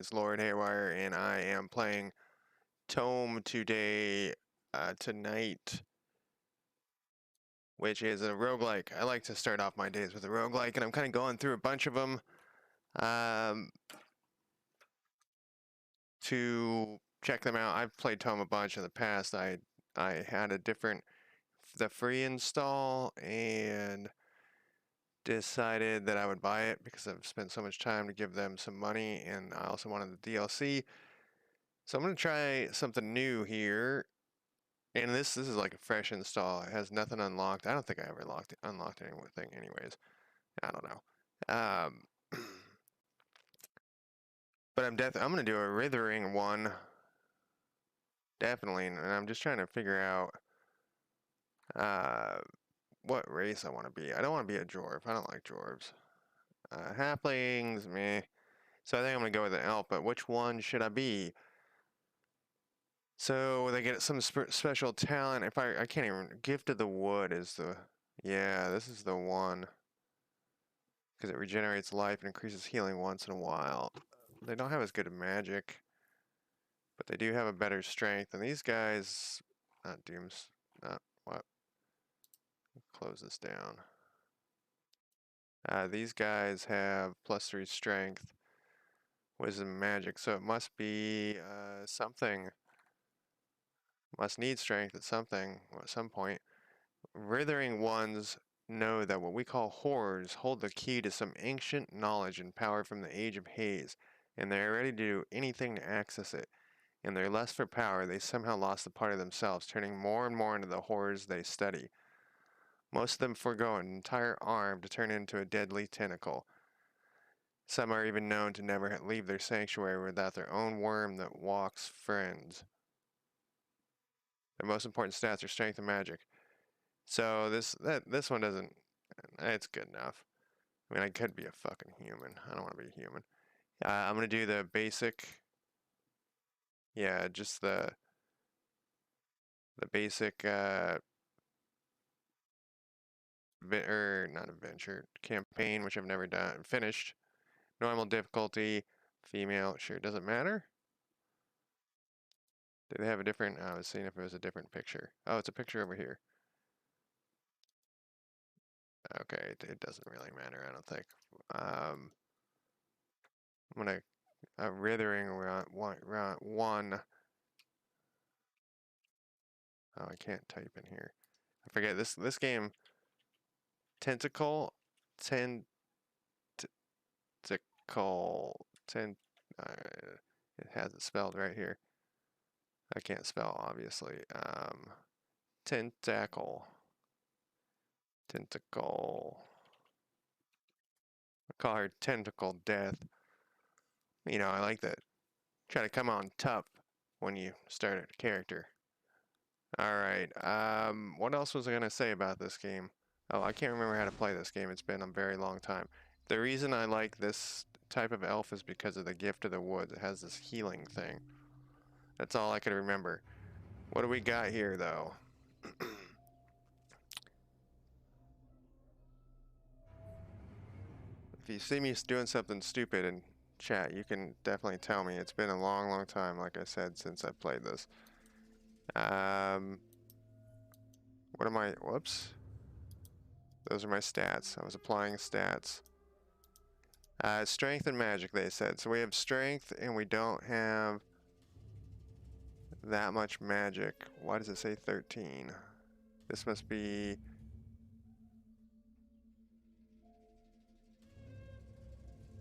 It's Lord Haywire, and I am playing ToMe tonight, which is a roguelike. I like to start off my days with a roguelike, and I'm kind of going through a bunch of them to check them out. I've played ToMe a bunch in the past. I had the free install, and decided that I would buy it because I've spent so much time to give them some money, and I also wanted the DLC. So I'm going to try something new here. And this is like a fresh install. It has nothing unlocked. I don't think I ever unlocked anything anyways. I don't know. But I'm gonna do a Writhing one. Definitely, and I'm just trying to figure out what race I want to be. I don't want to be a dwarf. I don't like dwarves. Halflings, meh. So I think I'm gonna go with an elf, but which one should I be? So they get some special talent. If I can't even. Gift of the Wood is the. Yeah, this is the one. Because it regenerates life and increases healing once in a while. They don't have as good a magic, but they do have a better strength. And these guys. Not Dooms. Not. What? Close this down. These guys have +3 strength, wisdom, magic. So it must be something. Must need strength at some point. Writhing ones know that what we call horrors hold the key to some ancient knowledge and power from the Age of Haze, and they are ready to do anything to access it. In their lust for power, they somehow lost a part of themselves, turning more and more into the horrors they study. Most of them forego an entire arm to turn into a deadly tentacle. Some are even known to never leave their sanctuary without their own worm that walks friends. Their most important stats are strength and magic. So this one doesn't. It's good enough. I mean, I could be a fucking human. I don't want to be a human. I'm gonna do the basic. Yeah, just the basic. Not adventure campaign, which I've never finished. Normal difficulty, female. Sure, doesn't matter. Do they have a different? I was seeing if it was a different picture. Oh, it's a picture over here. Okay, it doesn't really matter. I don't think. I'm gonna Writhing round one. Oh, I can't type in here. I forget this game. Tentacle, tentacle, tent. It has it spelled right here. I can't spell, obviously. Tentacle. Tentacle. I call her Tentacle Death. You know, I like that. Try to come on tough when you start a character. Alright, what else was I going to say about this game? Oh, I can't remember how to play this game. It's been a very long time. The reason I like this type of elf is because of the Gift of the Woods. It has this healing thing. That's all I could remember. What do we got here, though? If you see me doing something stupid in chat, you can definitely tell me. It's been a long, long time, like I said, since I played this. What am I? Whoops. Those are my stats. I was applying stats. Strength and magic, they said. So we have strength, and we don't have that much magic. Why does it say 13? This must be...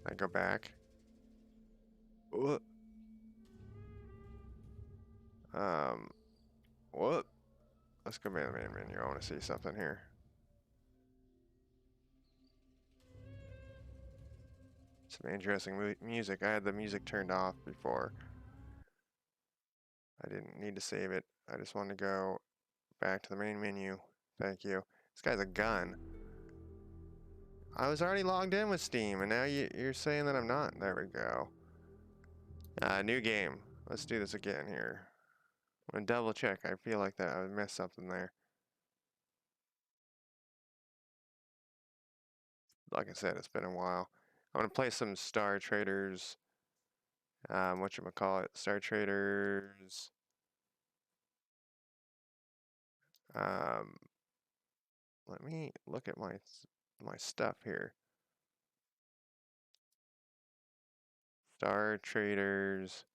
I go back. What? What? Let's go back to the main menu. I want to see something here. Some interesting music. I had the music turned off before. I didn't need to save it. I just wanted to go back to the main menu. Thank you. This guy's a gun. I was already logged in with Steam, and now you're saying that I'm not. There we go. New game. Let's do this again here. I'm gonna double check. I feel like that I missed something there. Like I said, it's been a while. I'm gonna play some Star Traders. Whatchamacallit, Star Traders. Um, Let me look at my stuff here. Star Traders.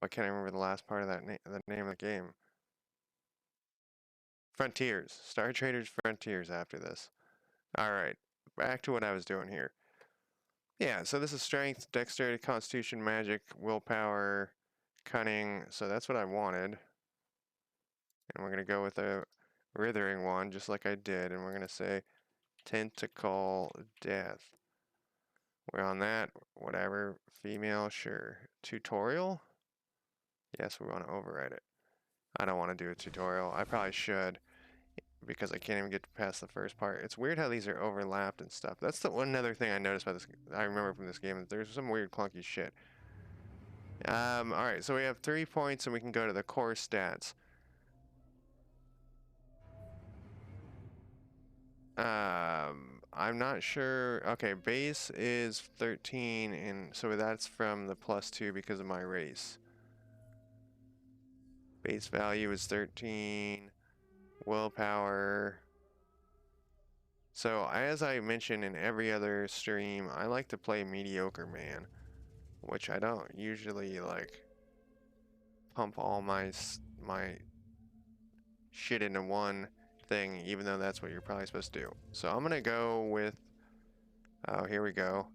Why can't I remember the last part of that the name of the game? Frontiers. Star Traders Frontiers after this. Alright, back to what I was doing here. Yeah, so this is strength, dexterity, constitution, magic, willpower, cunning. So that's what I wanted. And we're going to go with a writhing one, just like I did. And we're going to say tentacle death. We're on that. Whatever. Female, sure. Tutorial? Yes, we want to override it. I don't want to do a tutorial. I probably should, because I can't even get past the first part. It's weird how these are overlapped and stuff. That's the one other thing I noticed about this. I remember from this game. There's some weird clunky shit. Alright, so we have 3 points and we can go to the core stats. I'm not sure. Okay, base is 13, and so that's from the +2 because of my race. Base value is 13. Willpower. So, as I mentioned in every other stream, I like to play mediocre man, which I don't usually like pump all my shit into one thing, even though that's what you're probably supposed to do. So I'm gonna go with, oh, here we go.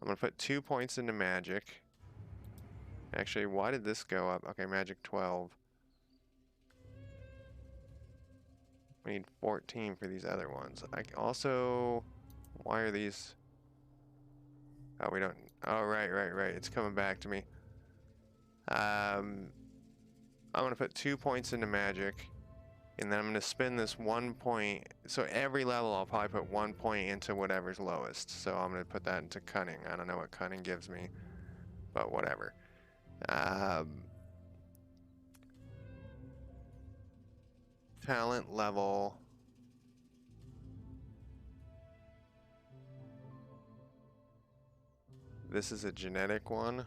I'm gonna put 2 points into magic. Actually, why did this go up? Okay, magic 12. We need 14 for these other ones. I also, why are these? Oh, we don't, oh, right. It's coming back to me. I'm gonna put 2 points into magic, and then I'm gonna spend this 1 point. So every level, I'll probably put 1 point into whatever's lowest. So I'm gonna put that into cunning. I don't know what cunning gives me, but whatever. Talent level. This is a genetic one.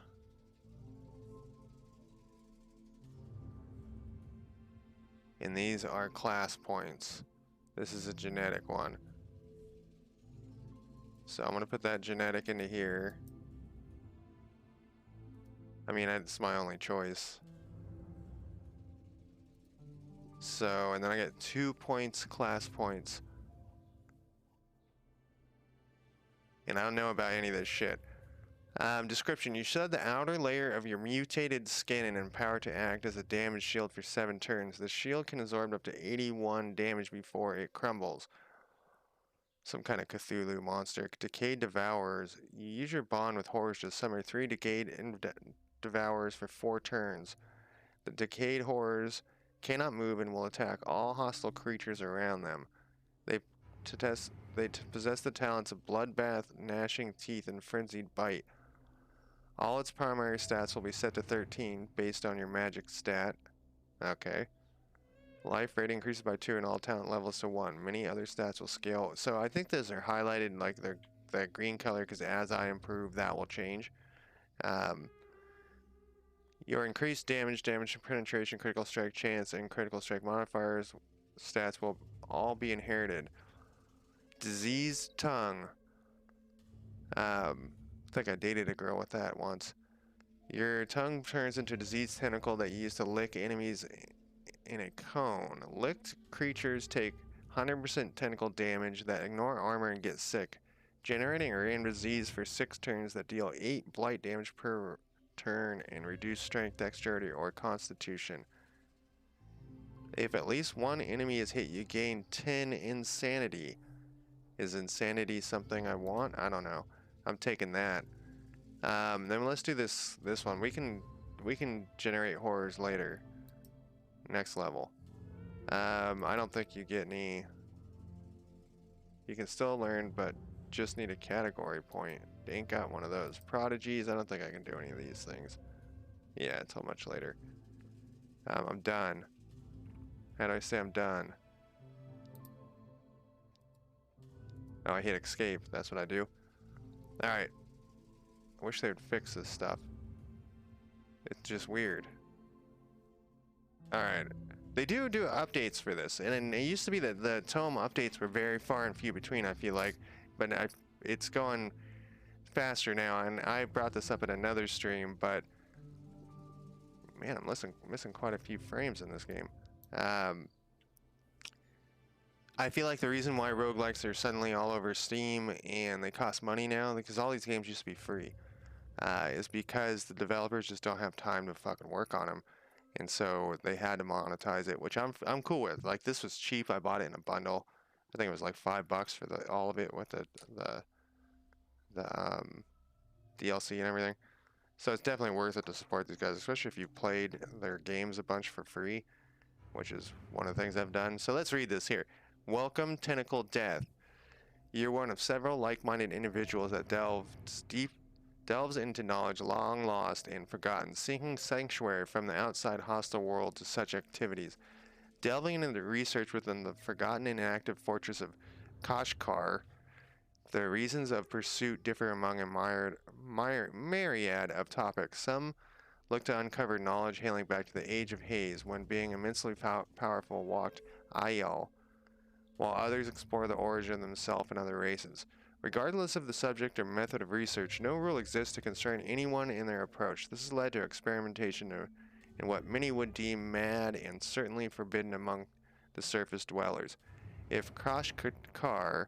And these are class points. This is a genetic one. So I'm gonna put that genetic into here. I mean, it's my only choice. So, and then I get 2 points, class points. And I don't know about any of this shit. Description. You shed the outer layer of your mutated skin and empowered to act as a damage shield for 7 turns. The shield can absorb up to 81 damage before it crumbles. Some kind of Cthulhu monster. Decayed Devourers. You use your bond with horrors to summon 3 Decayed Devourers for 4 turns. The Decayed Horrors cannot move and will attack all hostile creatures around them. They possess the talents of Bloodbath, Gnashing Teeth, and Frenzied Bite. All its primary stats will be set to 13 based on your magic stat. Okay. Life rate increases by 2 and all talent levels to 1. Many other stats will scale. So I think those are highlighted in like that green color because as I improve, that will change. Your increased damage penetration, critical strike chance, and critical strike modifiers stats will all be inherited. Diseased tongue. I think I dated a girl with that once. Your tongue turns into a diseased tentacle that you use to lick enemies in a cone. Licked creatures take 100% tentacle damage that ignore armor and get sick, generating a random disease for 6 turns that deal 8 blight damage per turn and reduce strength, dexterity, or constitution. If at least one enemy is hit, you gain 10 insanity. Is insanity something I want? I don't know. I'm taking that. Then let's do this one. We can generate horrors later. Next level. I don't think you get any. You can still learn, but just need a category point. Ain't got one of those. Prodigies, I don't think I can do any of these things. Yeah, until much later. I'm done. How do I say I'm done? Oh, I hit escape. That's what I do. Alright. I wish they would fix this stuff. It's just weird. Alright. They do updates for this, and it used to be that the ToMe updates were very far and few between, I feel like. But it's going faster now, and I brought this up in another stream, but man, I'm missing quite a few frames in this game. I feel like the reason why roguelikes are suddenly all over Steam and they cost money now, because all these games used to be free, is because the developers just don't have time to fucking work on them, and so they had to monetize it, which I'm cool with. Like, this was cheap. I bought it in a bundle. I think it was like $5 for all of it with the DLC and everything. So it's definitely worth it to support these guys, especially if you've played their games a bunch for free, which is one of the things I've done. So let's read this here. Welcome, Tentacle Death. You're one of several like-minded individuals that delves into knowledge long lost and forgotten, seeking sanctuary from the outside hostile world to such activities. Delving into research within the forgotten and inactive fortress of Kashkar, the reasons of pursuit differ among a myriad of topics. Some look to uncover knowledge hailing back to the Age of Haze, when being immensely powerful walked Maj'Eyal, while others explore the origin of themselves and other races. Regardless of the subject or method of research, no rule exists to constrain anyone in their approach. This has led to experimentation in what many would deem mad and certainly forbidden among the surface dwellers. If Kashkar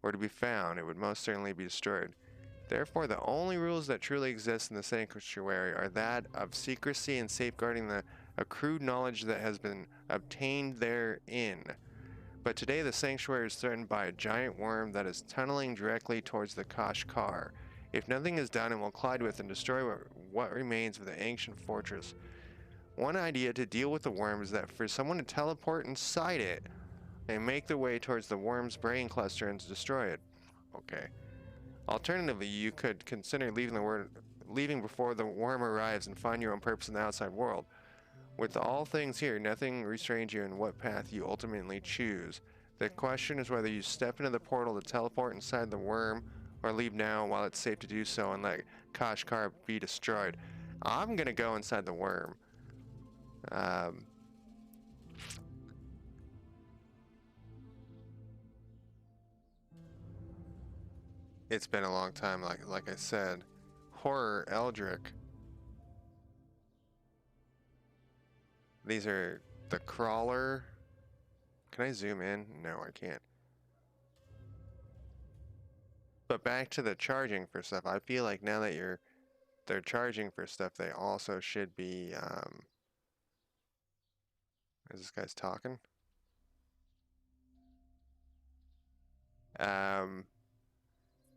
were to be found, it would most certainly be destroyed. Therefore, the only rules that truly exist in the sanctuary are that of secrecy and safeguarding the accrued knowledge that has been obtained therein. But today the sanctuary is threatened by a giant worm that is tunneling directly towards the Kashkar. If nothing is done, it will collide with and destroy what remains of the ancient fortress. One idea to deal with the worm is that for someone to teleport inside it and make their way towards the worm's brain cluster and to destroy it. Okay. Alternatively, you could consider leaving before the worm arrives and find your own purpose in the outside world. With all things here, nothing restrains you in what path you ultimately choose. The question is whether you step into the portal to teleport inside the worm, or leave now while it's safe to do so and let Kashkar be destroyed. I'm gonna go inside the worm. It's been a long time, like I said. Horror Eldritch. These are the crawler. Can I zoom in? No, I can't. But back to the charging for stuff. I feel like now that they're charging for stuff, they also should be, is this guy's talking?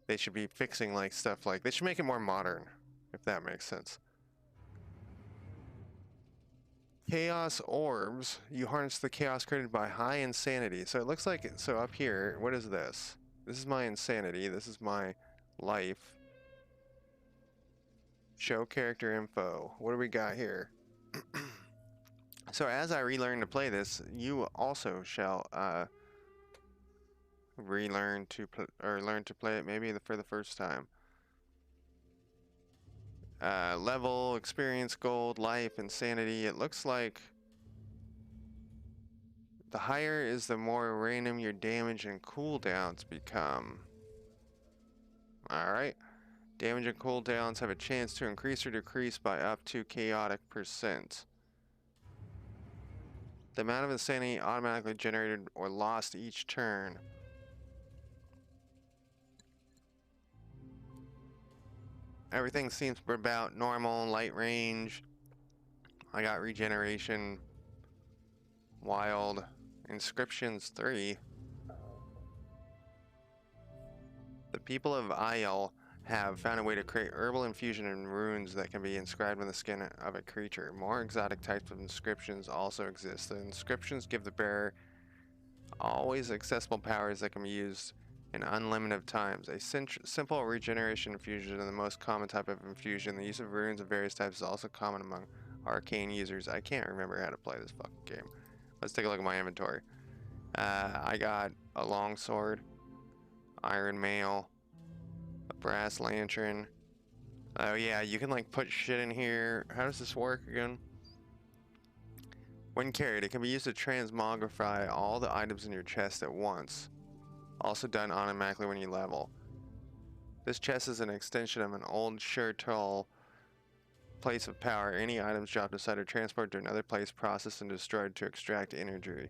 They should be fixing like stuff like, they should make it more modern, if that makes sense. Chaos orbs. You harness the chaos created by high insanity. So it looks like, so up here, what is this? This is my insanity. This is my life. Show character info. What do we got here? So as I relearn to play this, you also shall relearn to learn to play it maybe for the first time. Level, experience, gold, life, insanity. It looks like the higher is the more random your damage and cooldowns become. Alright. Damage and cooldowns have a chance to increase or decrease by up to chaotic%. The amount of insanity automatically generated or lost each turn. Everything seems about normal, light range. I got regeneration, wild, inscriptions 3. The people of Maj'Eyal have found a way to create herbal infusion and runes that can be inscribed on the skin of a creature. More exotic types of inscriptions also exist. The inscriptions give the bearer always accessible powers that can be used in unlimited times. A simple regeneration infusion is the most common type of infusion. The use of runes of various types is also common among arcane users. I can't remember how to play this fucking game. Let's take a look at my inventory. I got a long sword, Iron mail. A brass lantern. Oh yeah, you can like put shit in here. How does this work again? When carried, it can be used to transmogrify all the items in your chest at once. Also done automatically when you level. This chest is an extension of an old Shirtal place of power. Any items dropped inside are transported to another place, processed and destroyed to extract energy.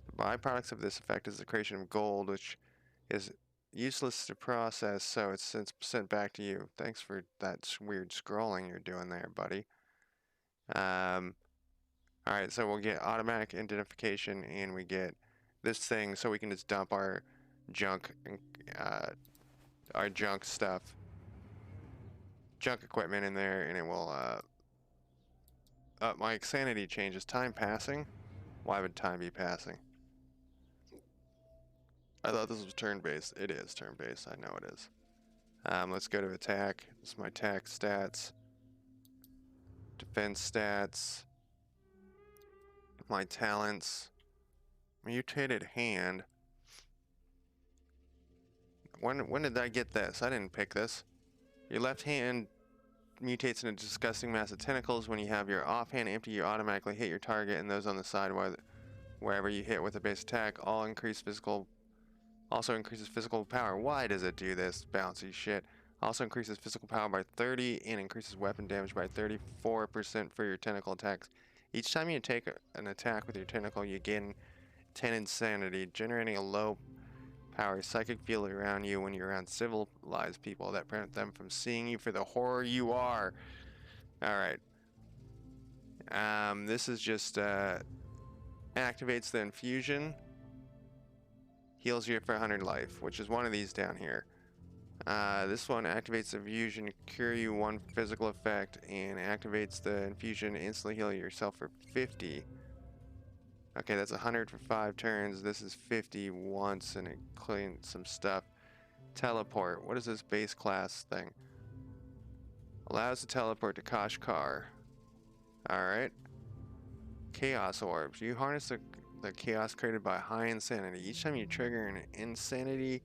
The byproducts of this effect is the creation of gold, which is useless to process, so it's sent back to you. Thanks for that weird scrolling you're doing there, buddy. Alright, so we'll get automatic identification, and we get this thing, so we can just dump our junk, our junk stuff, junk equipment in there, and it will, my sanity changes. Time passing? Why would time be passing? I thought this was turn-based. It is turn-based. I know it is. Let's go to attack. This is my attack stats. Defense stats. My talents. Mutated hand. When did I get this? I didn't pick this. Your left hand mutates into a disgusting mass of tentacles. When you have your offhand empty, you automatically hit your target and those on the side wherever you hit with a base attack. Also increases physical power. Why does it do this? Bouncy shit. Also increases physical power by 30 and increases weapon damage by 34% for your tentacle attacks. Each time you take an attack with your tentacle, you gain 10 insanity, generating a low power psychic field around you when you're around civilized people that prevent them from seeing you for the horror you are. Alright. This is just, activates the infusion. Heals you for 100 life, which is one of these down here. This one activates the infusion, cure you one physical effect, and activates the infusion, instantly heal yourself for 50. Okay, that's 100 for 5 turns. This is 50 once, and it cleans some stuff. Teleport. What is this base class thing? Allows to teleport to Kashkar. Alright. Chaos orbs. You harness the chaos created by high insanity. Each time you trigger an insanity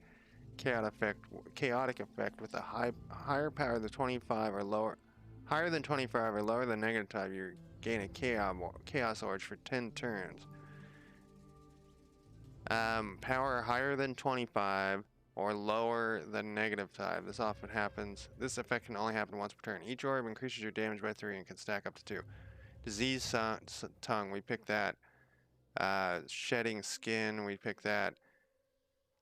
chaotic effect with a higher power than 25 or lower, higher than 25 or lower than -5, you gain a chaos orb for 10 turns. Power higher than 25 or lower than -5. This often happens. This effect can only happen once per turn. Each orb increases your damage by 3 and can stack up to 2. Disease tongue, we pick that. Shedding skin, we pick that.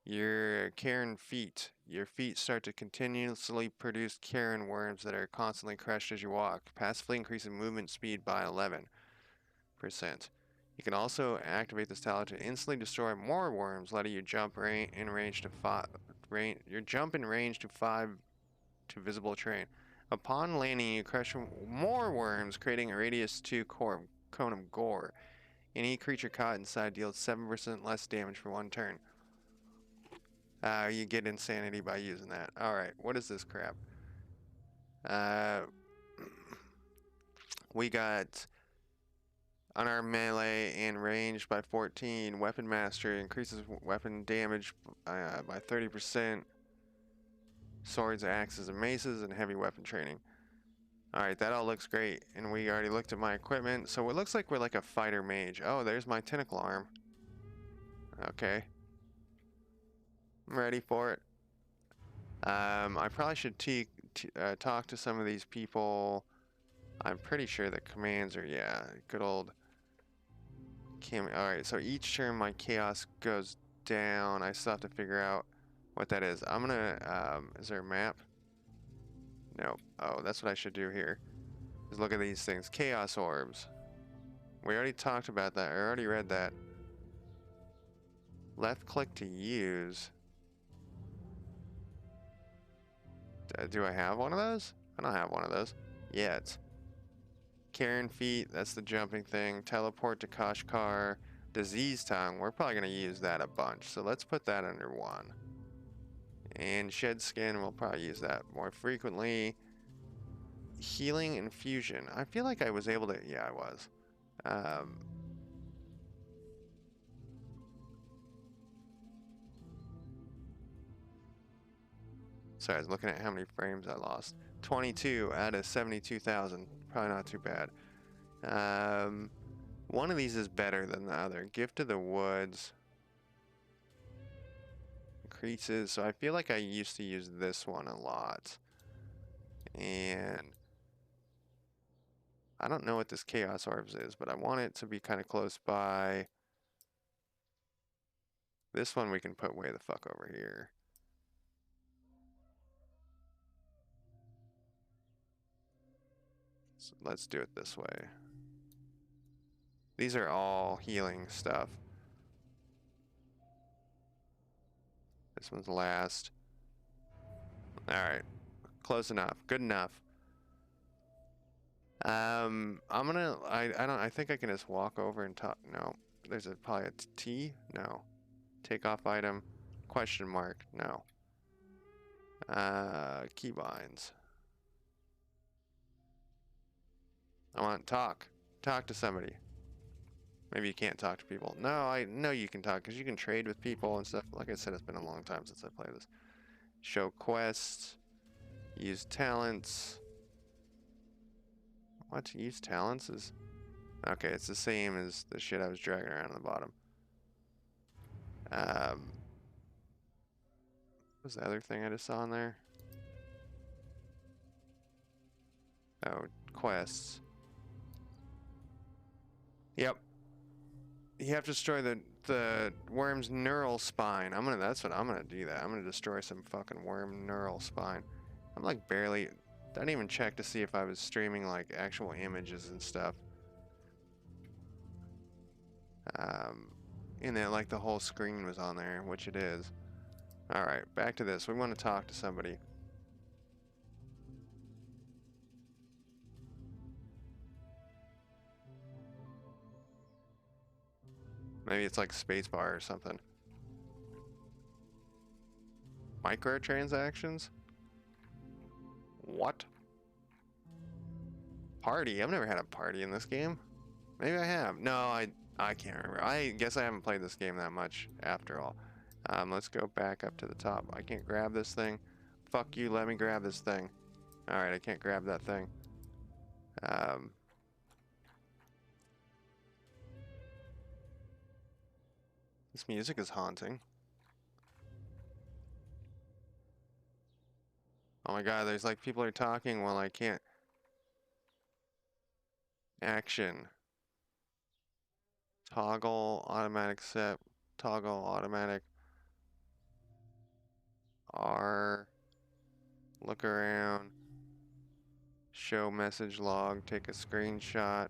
Your Karen feet. Your feet start to continuously produce Karen worms that are constantly crushed as you walk, passively increasing movement speed by 11%. You can also activate this talent to instantly destroy more worms, letting you jump in range to 5. Your jump in range to 5 to visible terrain. Upon landing, you crush more worms, creating a radius 2 cone of gore. Any creature caught inside deals 7% less damage for 1 turn. You get insanity by using that. Alright, what is this crap? We got unarmed melee and range by 14. Weapon mastery increases weapon damage by 30%. Swords, axes, and maces, and heavy weapon training. Alright, that all looks great. And we already looked at my equipment. So it looks like we're like a fighter mage. Oh, there's my tentacle arm. Okay. I'm ready for it. I probably should talk to some of these people. I'm pretty sure the commands are, yeah, good old Alright, so each turn my chaos goes down. I still have to figure out what that is. I'm gonna, is there a map? No. Oh, that's what I should do here. Is look at these things. Chaos orbs. We already talked about that. I already read that. Left click to use. Do I have one of those? I don't have one of those yet. Karen feet, that's the jumping thing. Teleport to Kashkar. Disease tongue, we're probably going to use that a bunch. So let's put that under 1. And shed skin, we'll probably use that more frequently. Healing infusion. I feel like I was able to, yeah, I was. Sorry, I was looking at how many frames I lost. 22 out of 72,000. Probably not too bad. One of these is better than the other. Gift of the Woods. Increases. So I feel like I used to use this one a lot. And I don't know what this Chaos Orbs is, but I want it to be kind of close by. This one we can put way the fuck over here. So let's do it this way. These are all healing stuff. This one's last. Alright. Close enough. Good enough. I think I can just walk over and talk. No. There's probably a T? No. Take off item. Question mark. No. Keybinds. I want talk. Talk to somebody. Maybe you can't talk to people. No, I know you can talk because you can trade with people and stuff. Like I said, it's been a long time since I played this. Show quests. Use talents. What? Use talents is... Okay, it's the same as the shit I was dragging around on the bottom. What was the other thing I just saw in there? Oh, quests. Yep. You have to destroy the worm's neural spine. That's what I'm gonna do that. I'm gonna destroy some fucking worm neural spine. I'm like barely, didn't even check to see if I was streaming like actual images and stuff. And then like the whole screen was on there, which it is. Alright, back to this. We want to talk to somebody. Maybe it's like spacebar or something. Microtransactions? What? Party? I've never had a party in this game. Maybe I have. No, I can't remember. I guess I haven't played this game that much after all. Let's go back up to the top. I can't grab this thing. Fuck you, let me grab this thing. Alright, I can't grab that thing. This music is haunting. Oh my god, there's like people are talking while I can't. Action. Toggle, automatic set, toggle, automatic. R. Look around. Show message log, take a screenshot.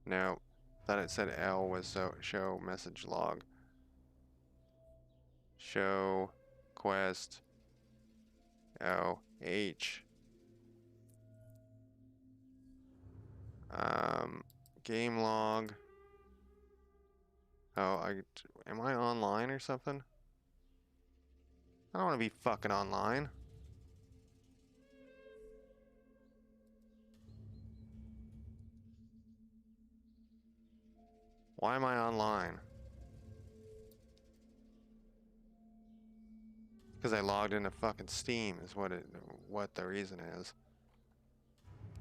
No, thought it said L was so show message log. Show quest. Oh, H. Game log. Oh, am I online or something? I don't want to be fucking online. Why am I online? Because I logged into fucking Steam is what the reason is.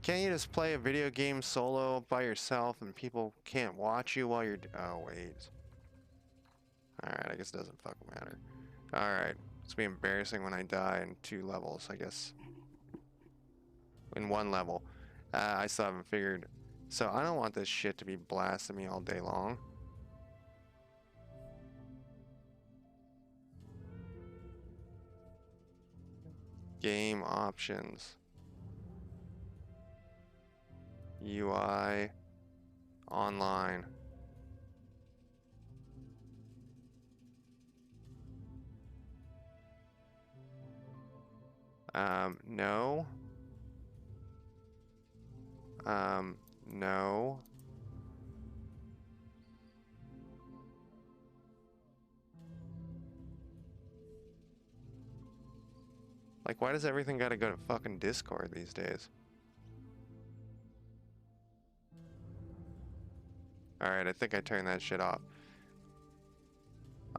Can't you just play a video game solo by yourself and people can't watch you while you're... Oh, wait. Alright, I guess it doesn't fucking matter. Alright, it's be embarrassing when I die in 2 levels, I guess. In 1 level. I still haven't figured... So I don't want this shit to be blasting me all day long. Game options. UI. Online. No. No. Like, why does everything gotta go to fucking Discord these days? Alright, I think I turned that shit off.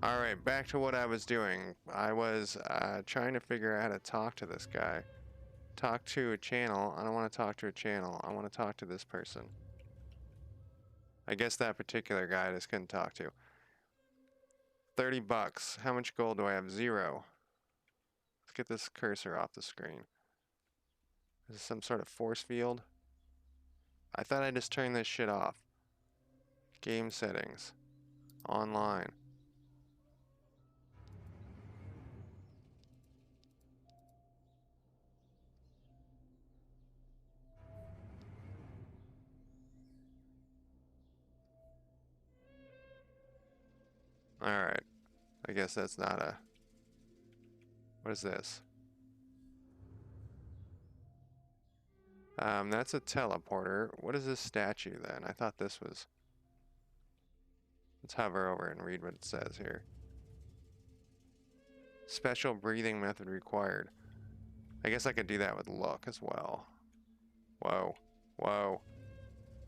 Alright, back to what I was doing. I was trying to figure out how to talk to this guy. Talk to a channel. I don't want to talk to a channel. I want to talk to this person. I guess that particular guy I just couldn't talk to. 30 bucks. How much gold do I have? 0. Let's get this cursor off the screen. Is this some sort of force field? I thought I just turned this shit off. Game settings. Online. Alright. I guess that's not a... What is this? That's a teleporter. What is this statue then? I thought this was... Let's hover over and read what it says here. Special breathing method required. I guess I could do that with look as well. Whoa. Whoa.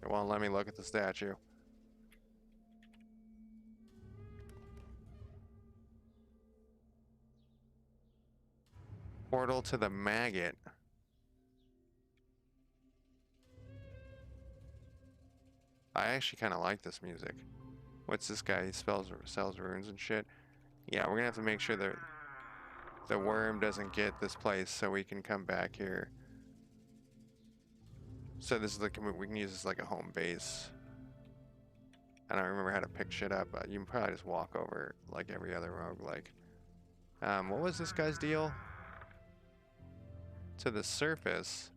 It won't let me look at the statue. Portal to the maggot. I actually kind of like this music. What's this guy? He sells runes and shit. Yeah, we're gonna have to make sure that the worm doesn't get this place so we can come back here. So this is like, we can use this like a home base. I don't remember how to pick shit up. You can probably just walk over like every other roguelike. What was this guy's deal? To the surface.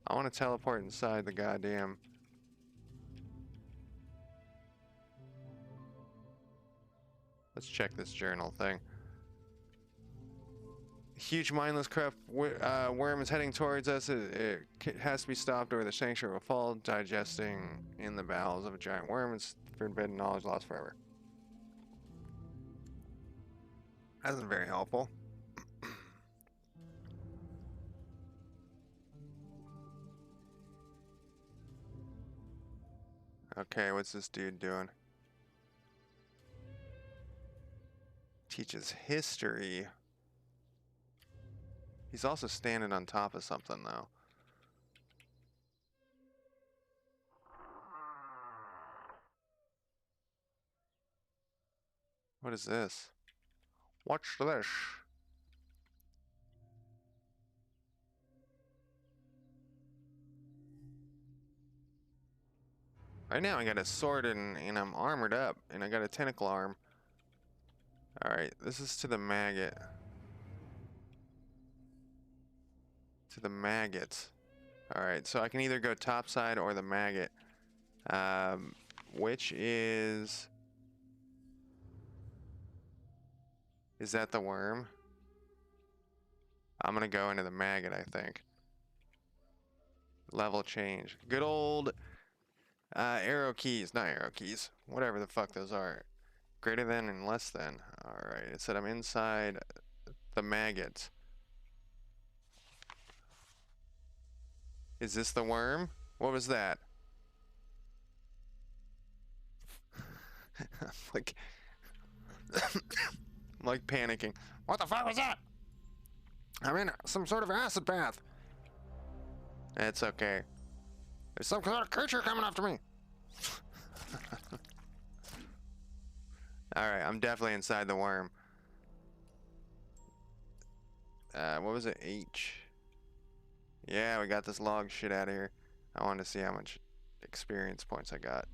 I want to teleport inside the goddamn... Let's check this journal thing. Huge mindless corrupt worm is heading towards us. It has to be stopped or the sanctuary will fall, digesting in the bowels of a giant worm. It's forbidden knowledge lost forever. That isn't very helpful. Okay, what's this dude doing? Teaches history. He's also standing on top of something, though. What is this? Watch this. Right now I got a sword and I'm armored up, and I got a tentacle arm. Alright, this is to the maggot. To the maggot. Alright, so I can either go topside or the maggot. Which is... Is that the worm? I'm gonna go into the maggot, I think. Level change. Good old arrow keys. Not arrow keys. Whatever the fuck those are. Greater than and less than. Alright, it said I'm inside the maggot. Is this the worm? What was that? like, I'm like panicking. What the fuck was that? I'm in some sort of acid bath. It's okay. There's some sort of creature coming after me. Alright, I'm definitely inside the worm. What was it? H. Yeah, we got this log shit out of here. I wanted to see how much experience points I got.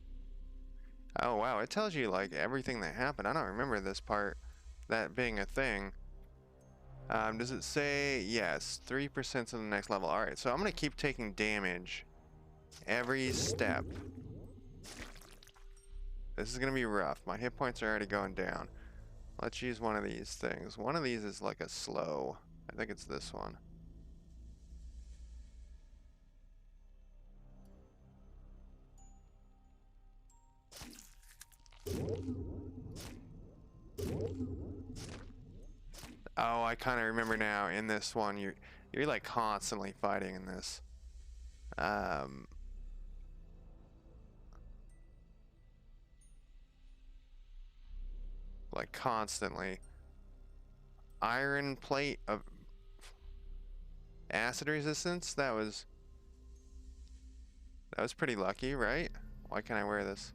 Oh wow, it tells you like everything that happened. I don't remember this part, that being a thing. Does it say, yes, 3% to the next level. Alright, so I'm gonna keep taking damage every step. This is gonna be rough. My hit points are already going down. Let's use one of these things. One of these is like a slow. I think it's this one. Oh, I kind of remember now. In this one, you're like constantly fighting in this. like constantly. Iron plate of acid resistance? That was pretty lucky, right? Why can't I wear this?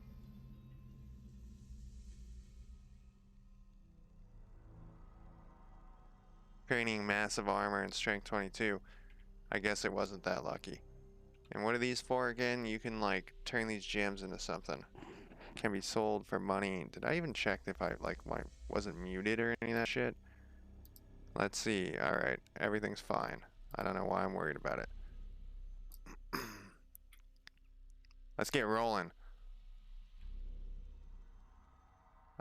Training massive armor and strength 22. I guess it wasn't that lucky. And what are these for again? You can like turn these gems into something. Can be sold for money. Did I even check if I like wasn't muted or any of that shit? Let's see. Alright, everything's fine. I don't know why I'm worried about it. Let's get rolling.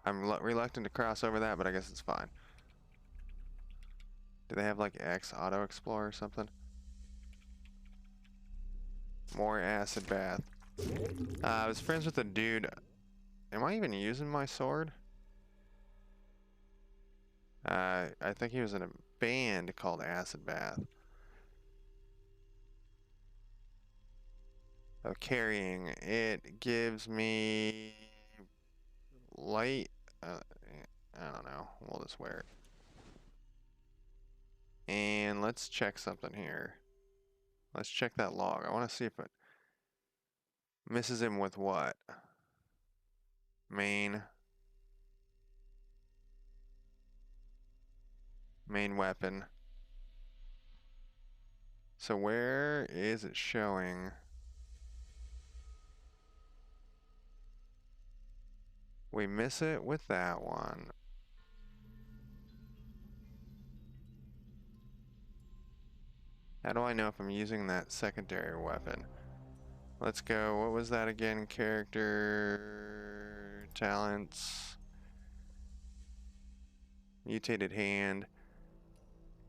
I'm reluctant to cross over that, but I guess it's fine. Do they have like X auto explore or something? More acid bath. I was friends with a dude. Am I even using my sword? I think he was in a band called Acid Bath. Oh, carrying. It gives me light. I don't know. We'll just wear it. And let's check something here. Let's check that log. I want to see if it misses him with what? Main weapon. So where is it showing? We miss it with that one. How do I know if I'm using that secondary weapon? Let's go. What was that again? Character talents. Mutated hand.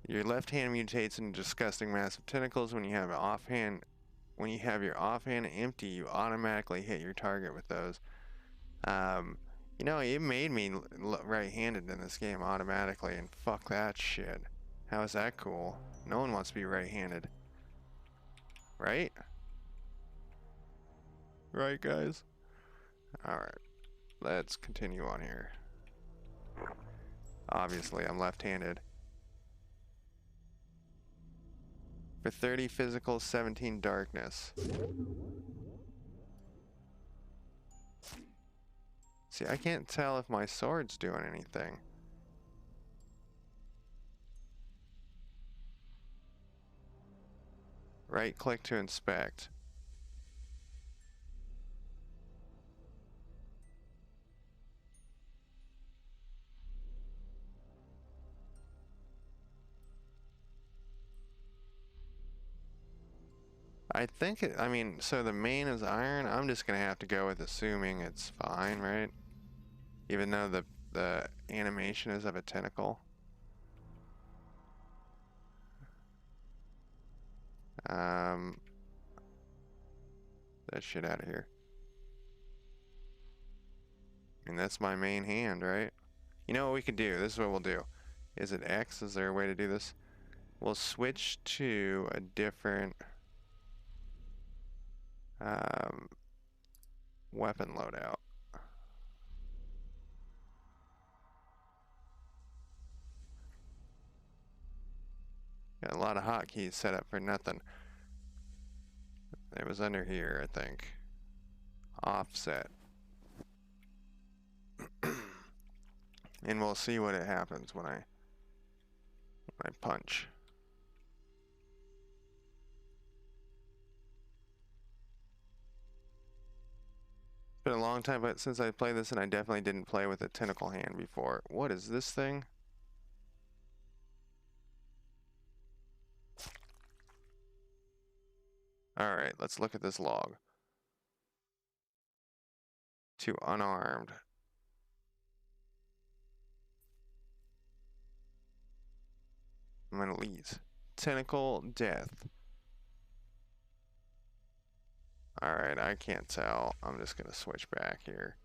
Your left hand mutates into disgusting massive tentacles. When you have your offhand empty, you automatically hit your target with those. You know, it made me right-handed in this game automatically, and fuck that shit. How is that cool? No one wants to be right-handed. Right? Right, guys? Alright. Let's continue on here. Obviously, I'm left-handed. For 30 physical, 17 darkness. See, I can't tell if my sword's doing anything. Right-click to inspect. I think I mean, so the main is iron. I'm just gonna have to go with assuming it's fine, right? Even though the animation is of a tentacle. That shit out of here. And that's my main hand, right? You know what we could do? This is what we'll do. Is it X? Is there a way to do this? We'll switch to a different weapon loadout. Got a lot of hotkeys set up for nothing. It was under here, I think. Offset. And we'll see what it happens when I punch. It's been a long time since I played this, and I definitely didn't play with a tentacle hand before. What is this thing? Alright, let's look at this log. To unarmed. I'm gonna leave. Tentacle death. Alright, I can't tell. I'm just gonna switch back here.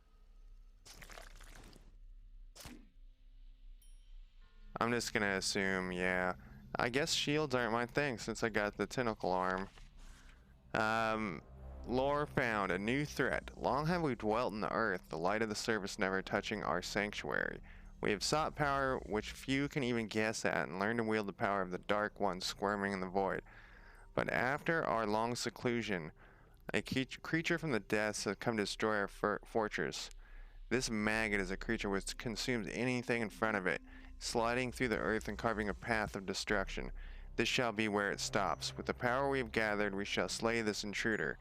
I'm just gonna assume, yeah. I guess shields aren't my thing since I got the tentacle arm. Lore found, a new threat. Long have we dwelt in the earth, the light of the surface never touching our sanctuary. We have sought power which few can even guess at, and learned to wield the power of the Dark One squirming in the void. But after our long seclusion, a creature from the depths has come to destroy our fortress. This maggot is a creature which consumes anything in front of it, sliding through the earth and carving a path of destruction. This shall be where it stops. With the power we have gathered, we shall slay this intruder.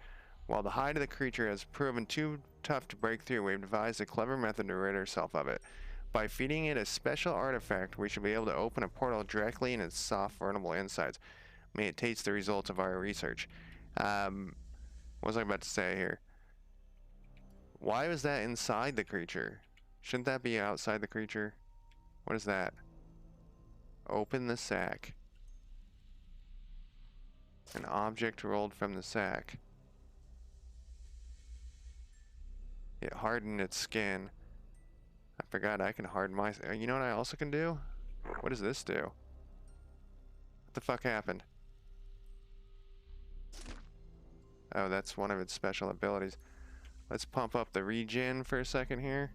While the hide of the creature has proven too tough to break through, we have devised a clever method to rid ourselves of it. By feeding it a special artifact, we shall be able to open a portal directly in its soft, vulnerable insides. May it taste the results of our research. What was I about to say here? Why was that inside the creature? Shouldn't that be outside the creature? What is that? Open the sack. An object rolled from the sack. It hardened its skin. I forgot I can harden my... You know what I also can do? What does this do? What the fuck happened? Oh, that's one of its special abilities. Let's pump up the regen for a second here.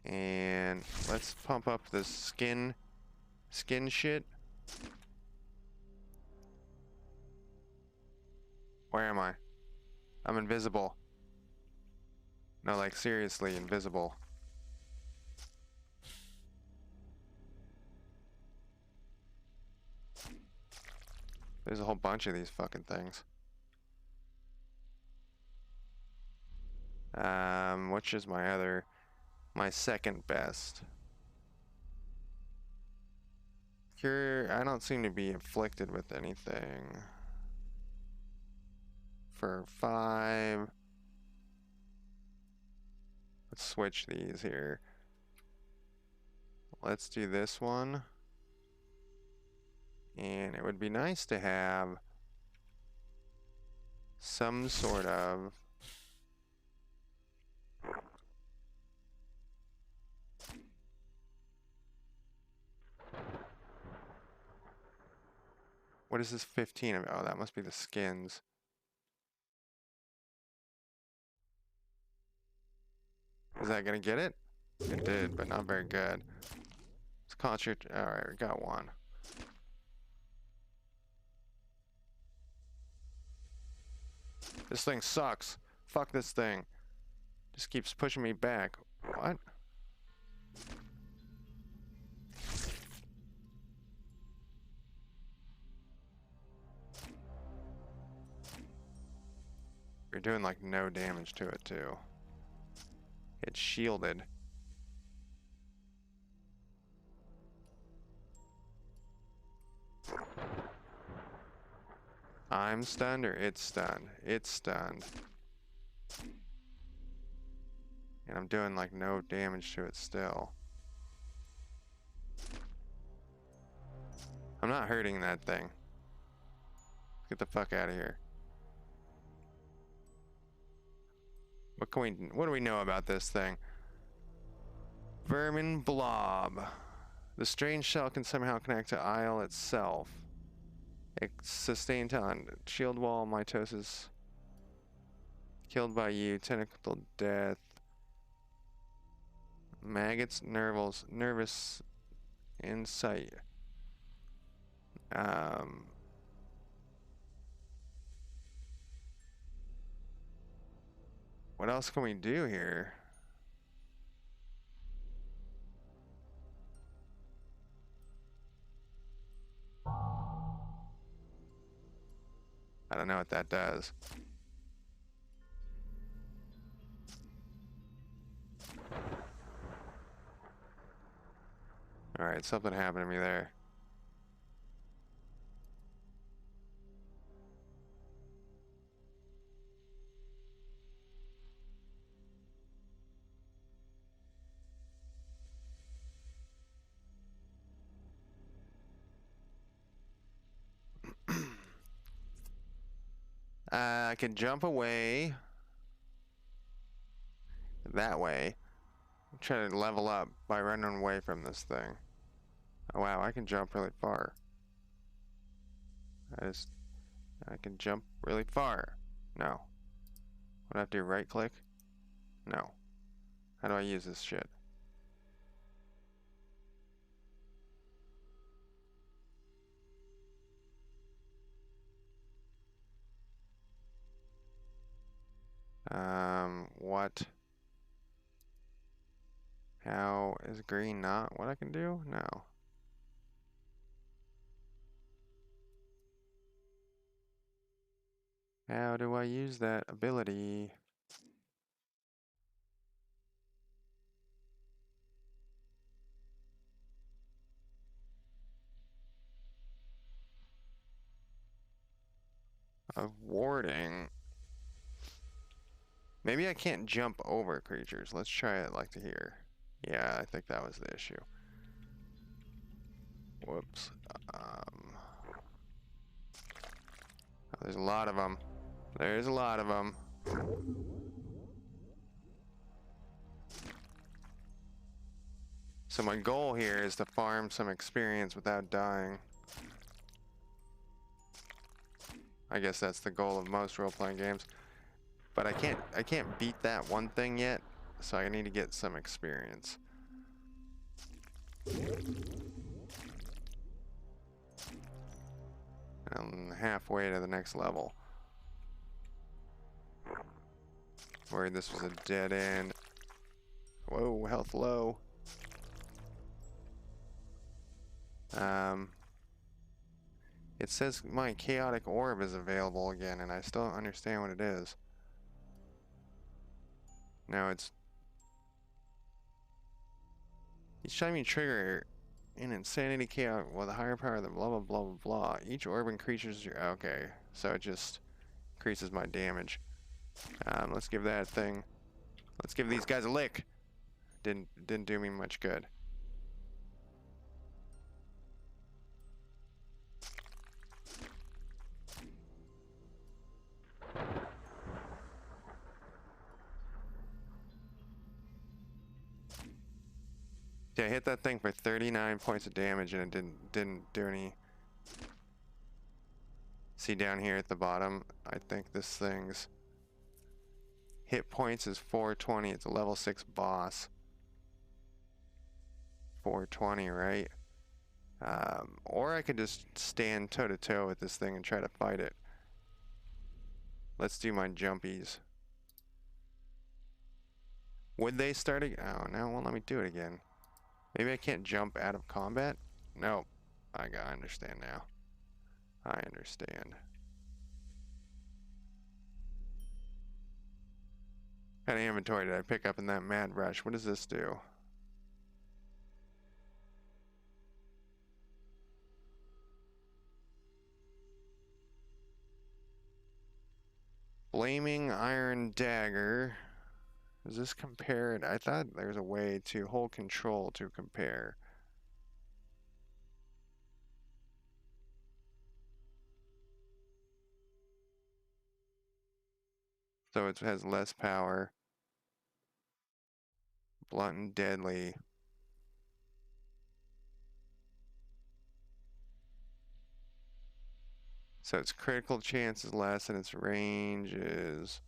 And let's pump up the skin shit. Where am I? I'm invisible. No, like seriously invisible. There's a whole bunch of these fucking things. Which is my second best? Cure, I don't seem to be afflicted with anything. For 5. Let's switch these here. Let's do this one. And it would be nice to have some sort of what is this 15 of? Oh, that must be the skins. Is that gonna get it? It did, but not very good. Let's concentrate. Alright, we got one. This thing sucks. Fuck this thing. Just keeps pushing me back. What? You're doing like no damage to it too. It's shielded. I'm stunned or it's stunned? It's stunned. And I'm doing like no damage to it still. I'm not hurting that thing. Get the fuck out of here. What do we know about this thing? Vermin blob. The strange shell can somehow connect to Isle itself. It's sustained on shield wall, mitosis. Killed by you, tentacle death. Maggots, nervous insight. What else can we do here? I don't know what that does. Alright, something happened to me there. I can jump away that way. Try to level up by running away from this thing. Oh wow, I can jump really far. I can jump really far. No. What do I have to do? Right click? No. How do I use this shit? What? How is green not what I can do? No. How do I use that ability? Of warding. Maybe I can't jump over creatures. Let's try it like to here. Yeah, I think that was the issue. Whoops. There's a lot of them. There's a lot of them. So my goal here is to farm some experience without dying. I guess that's the goal of most role-playing games. But I can't beat that one thing yet, so I need to get some experience. I'm halfway to the next level. Worried this was a dead end. Whoa, health low. It says my chaotic orb is available again, and I still don't understand what it is. Now it's each time you trigger an insanity chaos with a higher power than blah blah blah blah blah. Each orb and creature's okay, so it just increases my damage. Let's give that thing. Let's give these guys a lick. Didn't do me much good. Yeah, I hit that thing for 39 points of damage and it didn't do any. See down here at the bottom, I think this thing's hit points is 420. It's a level 6 boss. 420, right? Or I could just stand toe to toe with this thing and try to fight it. Let's do my jumpies. Would they start again? Oh, now it won't let me do it again. Maybe I can't jump out of combat? Nope. I understand now. I understand. What kind of inventory did I pick up in that mad rush? What does this do? Flaming Iron Dagger. Does this compare it? I thought there was a way to hold control to compare. So it has less power. Blunt and deadly. So its critical chance is less and its range is...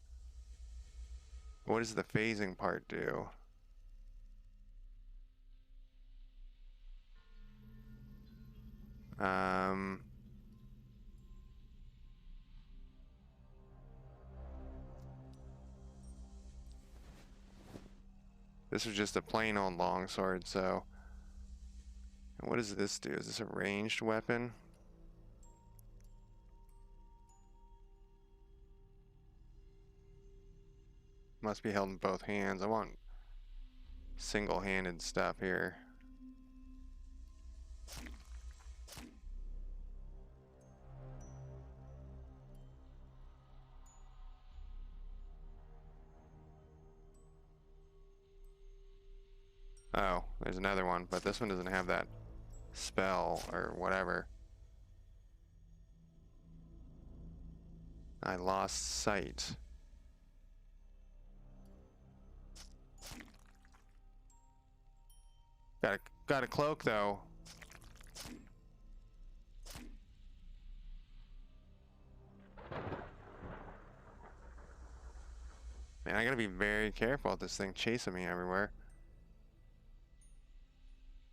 What does the phasing part do? This was just a plain old longsword, so... What does this do? Is this a ranged weapon? Must be held in both hands. I want single-handed stuff here. Oh, there's another one, but this one doesn't have that spell or whatever. I lost sight. Got a cloak though. Man, I gotta be very careful with this thing chasing me everywhere.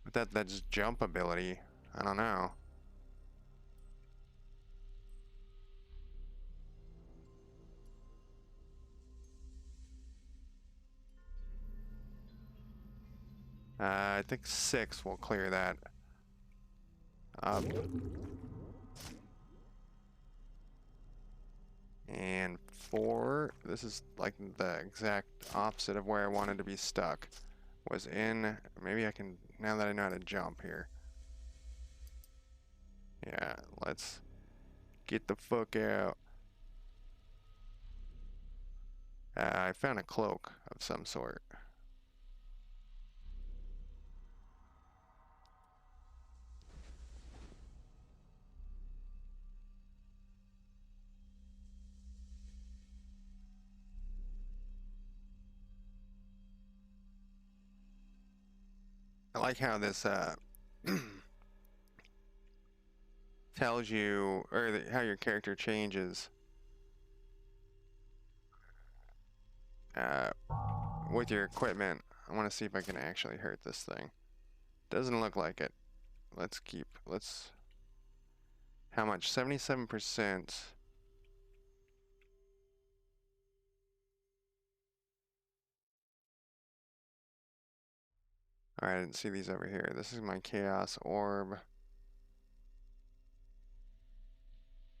But that's jump ability. I don't know. I think 6 will clear that up. And 4, this is like the exact opposite of where I wanted to be stuck. Was in, maybe I can, now that I know how to jump here. Yeah, let's get the fuck out. I found a cloak of some sort. I like how this tells you, or how your character changes uh, with your equipment. I want to see if I can actually hurt this thing. Doesn't look like it. Let's, how much? 77%. Alright, I didn't see these over here. This is my chaos orb.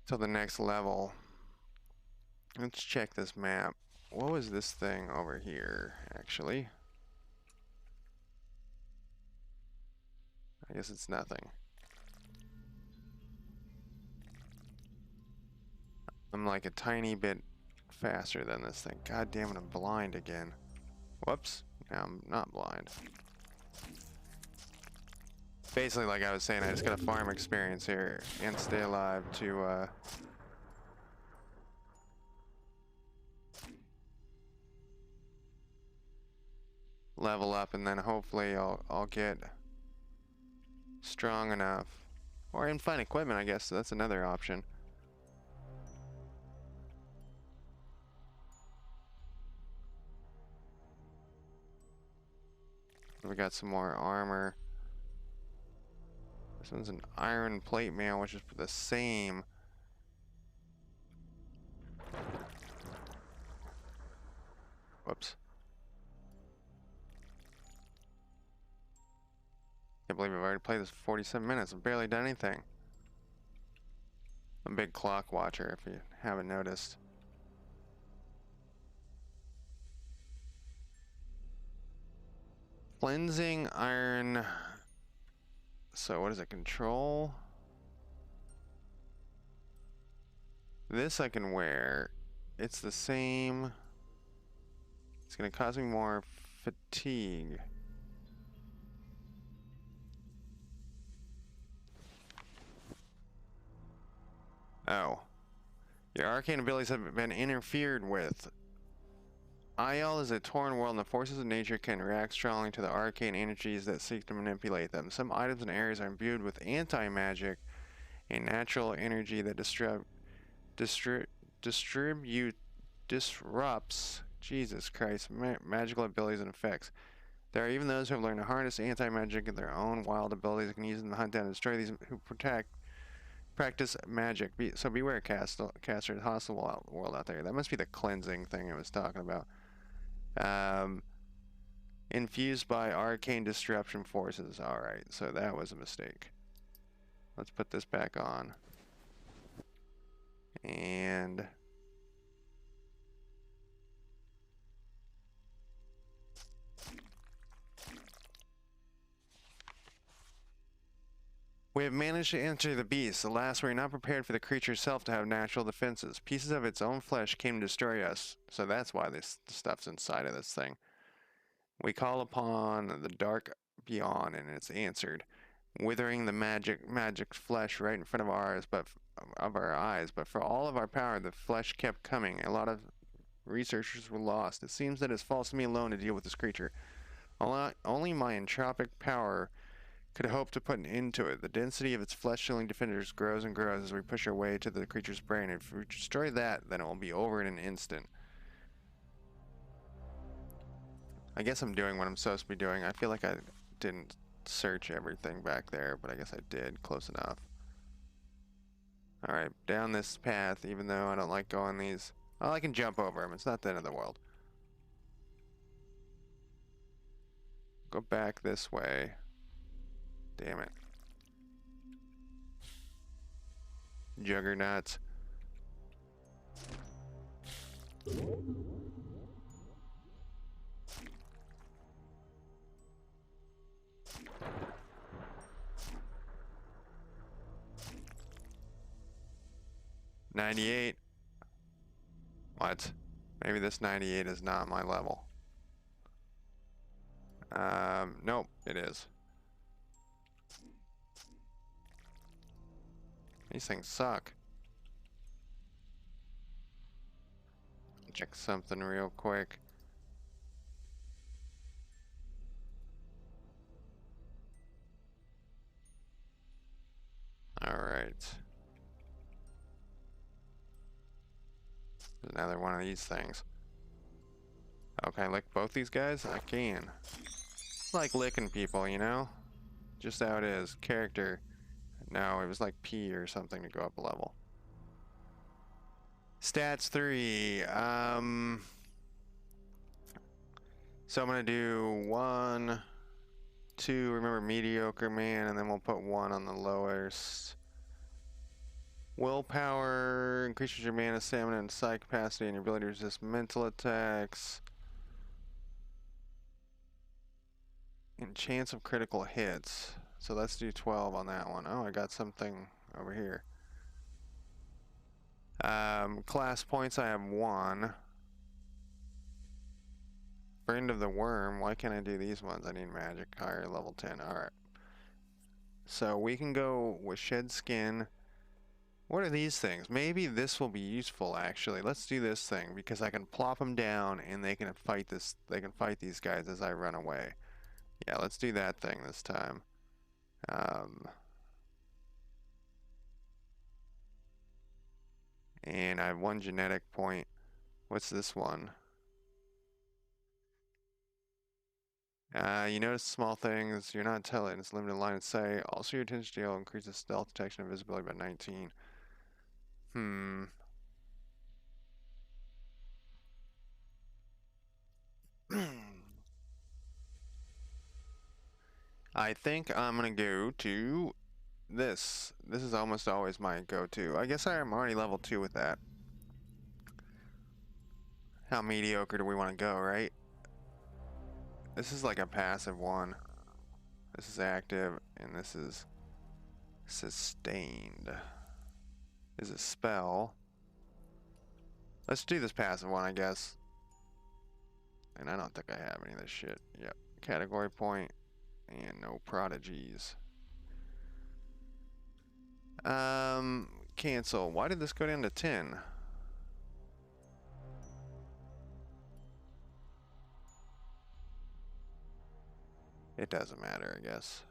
Till the next level. Let's check this map. What was this thing over here, actually? I guess it's nothing. I'm like a tiny bit faster than this thing. God damn it, I'm blind again. Whoops. Now I'm not blind. Basically, like I was saying, I just gotta farm experience here and stay alive to level up, and then hopefully I'll get strong enough, or in find equipment. I guess that's another option. We got some more armor. This one's an iron plate mail, which is the same. Whoops. Can't believe I've already played this for 47 minutes. I've barely done anything. I'm a big clock watcher, if you haven't noticed. Cleansing iron. So what is it? Control? This I can wear. It's the same. It's gonna cause me more fatigue. Oh. Your arcane abilities have been interfered with. Maj'Eyal is a torn world, and the forces of nature can react strongly to the arcane energies that seek to manipulate them. Some items and areas are imbued with anti-magic, a natural energy that disrupts, Jesus Christ, magical abilities and effects. There are even those who have learned to harness anti-magic in their own wild abilities and can use them to hunt down and destroy these who practice magic. So beware, casters, hostile world out there. That must be the cleansing thing I was talking about. Infused by arcane disruption forces. Alright, so that was a mistake. Let's put this back on. And we have managed to enter the beast. Alas, we are not prepared for the creature itself to have natural defenses. Pieces of its own flesh came to destroy us, so that's why this stuff's inside of this thing. We call upon the dark beyond, and it's answered, withering the magic flesh right in front of our eyes. But for all of our power, the flesh kept coming. A lot of researchers were lost. It seems that it's falls to me alone to deal with this creature. Only my entropic power could hope to put an end to it. The density of its flesh-chilling defenders grows and grows as we push our way to the creature's brain. If we destroy that, then it will be over in an instant. I guess I'm doing what I'm supposed to be doing. I feel like I didn't search everything back there, but I guess I did close enough. Alright, down this path, even though I don't like going these. Oh, I can jump over them. It's not the end of the world. Go back this way. Damn it. Juggernauts. $98. What? Maybe this 98 is not my level. Nope, it is. These things suck. Check something real quick. Alright. Another one of these things. Oh, can I lick both these guys? I can. It's like licking people, you know? Just how it is. Character. No, it was like P or something to go up a level. Stats 3. So I'm gonna do 1, 2, remember mediocre man, and then we'll put 1 on the lowest. Willpower increases your mana, stamina, and psi capacity, and your ability to resist mental attacks. And chance of critical hits. So let's do 12 on that one. Oh, I got something over here. Class points, I have 1. Friend of the Worm. Why can't I do these ones? I need magic. Higher, level 10. Alright. So we can go with Shed Skin. What are these things? Maybe this will be useful, actually. Let's do this thing, because I can plop them down, and they can fight this. They can fight these guys as I run away. Yeah, let's do that thing this time. And I have 1 genetic point. What's this one? You notice small things. You're not intelligent. It's limited line of sight. Also, your attention to detail increases stealth detection and visibility by 19. I think I'm gonna go to this. This is almost always my go-to. I guess I am already level 2 with that. How mediocre do we want to go, right? This is like a passive one. This is active, and this is sustained. Is a spell. Let's do this passive one, I guess. And I don't think I have any of this shit. Yep. Category point. And no prodigies. Cancel. Why did this go down to 10? It doesn't matter, I guess.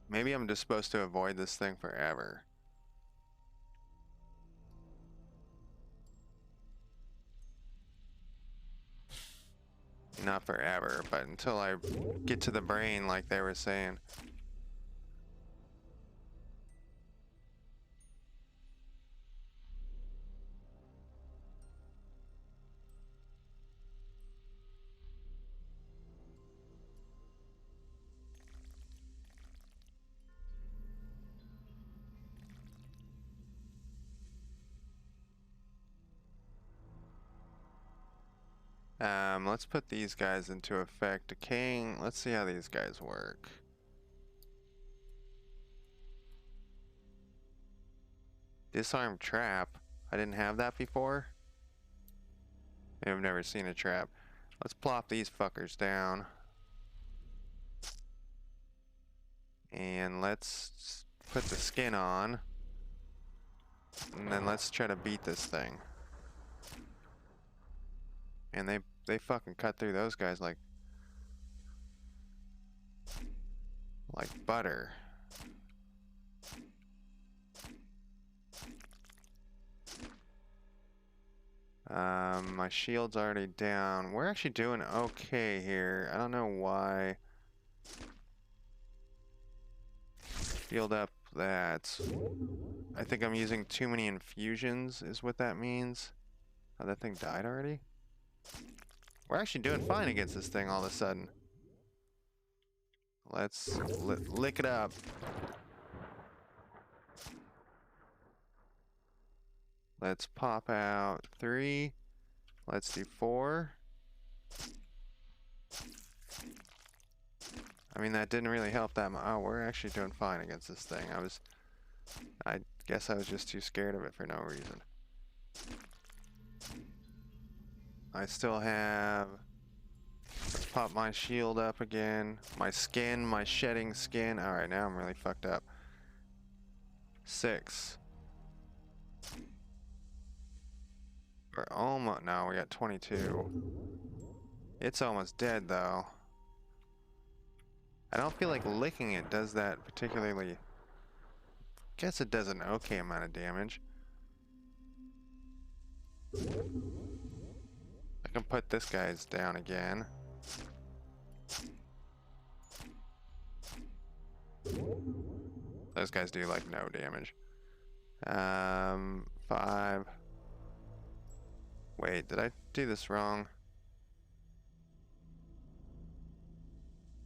Maybe I'm just supposed to avoid this thing forever. Not forever, but until I get to the brain like they were saying. Let's put these guys into effect. Decaying. Let's see how these guys work. Disarm trap. I didn't have that before. Maybe I've never seen a trap. Let's plop these fuckers down. And let's put the skin on. And then let's try to beat this thing. And they fucking cut through those guys like... like butter. My shield's already down. We're actually doing okay here. I don't know why. Shield up that. I think I'm using too many infusions is what that means. Oh, that thing died already? We're actually doing fine against this thing all of a sudden. Let's lick it up. Let's pop out 3. Let's do 4. I mean, that didn't really help that much. Oh, we're actually doing fine against this thing. I guess I was just too scared of it for no reason. I still have... Let's pop my shield up again. My skin, my shedding skin. Alright, now I'm really fucked up. 6. We're almost... No, we got 22. It's almost dead, though. I don't feel like licking it does that particularly... Guess it does an okay amount of damage. I can put this guy's down again. Those guys do like no damage. 5. Wait, did I do this wrong?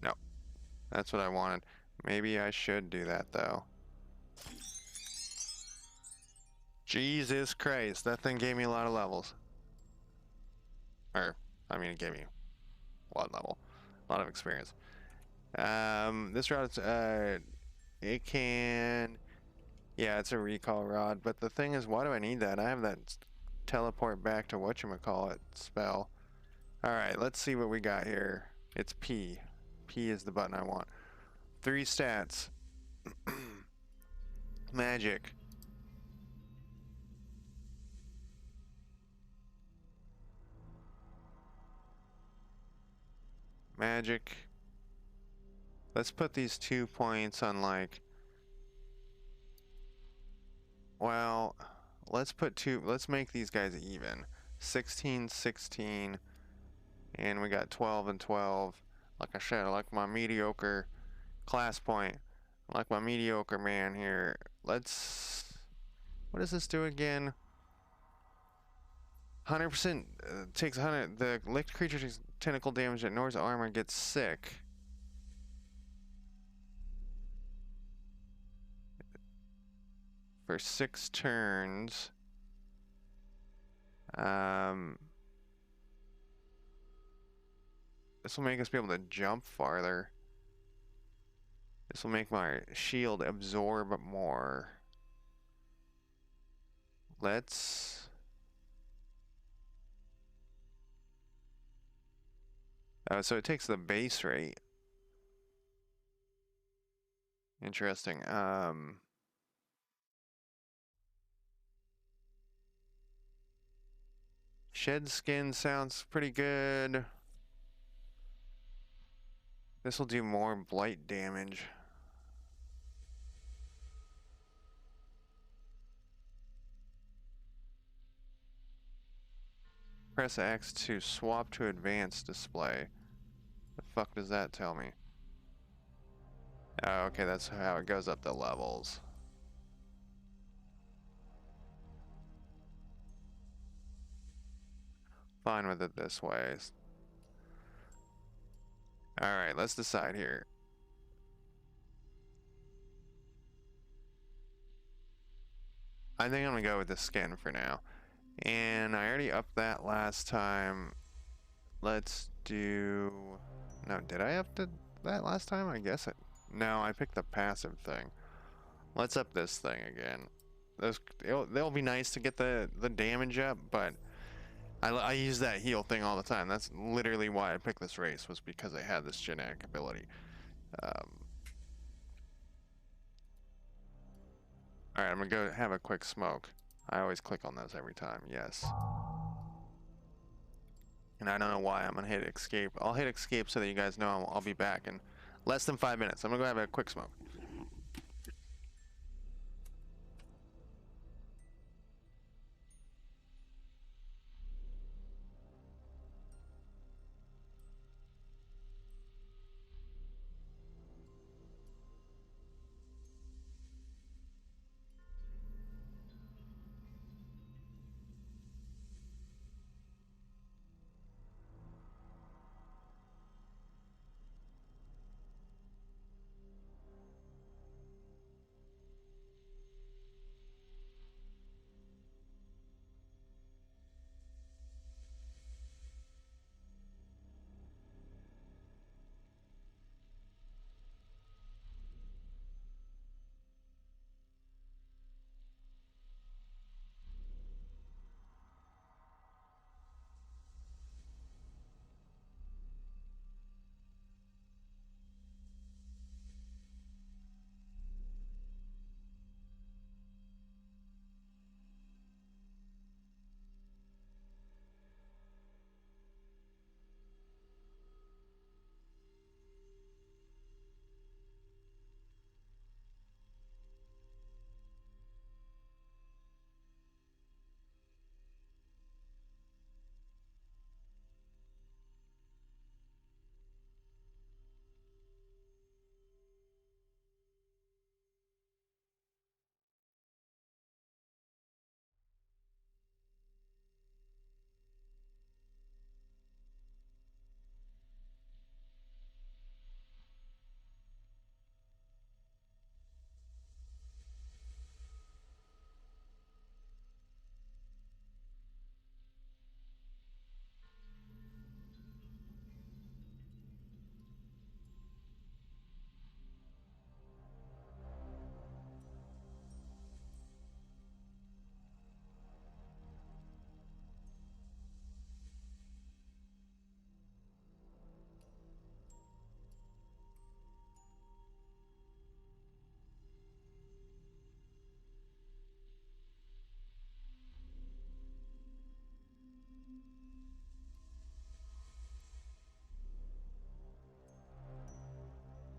No. That's what I wanted. Maybe I should do that though. Jesus Christ, that thing gave me a lot of levels. Or, I mean, it gave me a lot of level. A lot of experience. This route, it can... Yeah, it's a recall rod, but the thing is, why do I need that? I have that teleport back to whatchamacallit spell. Alright, let's see what we got here. It's P. P is the button I want. 3 stats. Magic. Magic. Let's put these 2 points on like... Well, let's put 2... Let's make these guys even. 16, 16. And we got 12 and 12. Like I said, I like my mediocre class point. I like my mediocre man here. Let's... What does this do again? 100% takes 100... The licked creature takes tentacle damage that ignores armor and gets sick. For 6 turns. This will make us be able to jump farther. This will make my shield absorb more. Let's... Oh, so it takes the base rate. Interesting. Shed skin sounds pretty good. This will do more blight damage. Press X to swap to advanced display. The fuck does that tell me? Oh, okay, that's how it goes up the levels. Fine with it this way. Alright, let's decide here. I think I'm gonna go with the skin for now. And I already upped that last time. Let's do... No, did I up that last time? I guess it... No, I picked the passive thing. Let's up this thing again. They'll be nice to get the damage up, but I use that heal thing all the time. That's literally why I picked this race, was because I had this genetic ability. Alright, I'm gonna go have a quick smoke. I always click on those every time, yes. And I don't know why I'm gonna hit escape. I'll hit escape so that you guys know I'll be back in Less than 5 minutes. I'm gonna go have a quick smoke.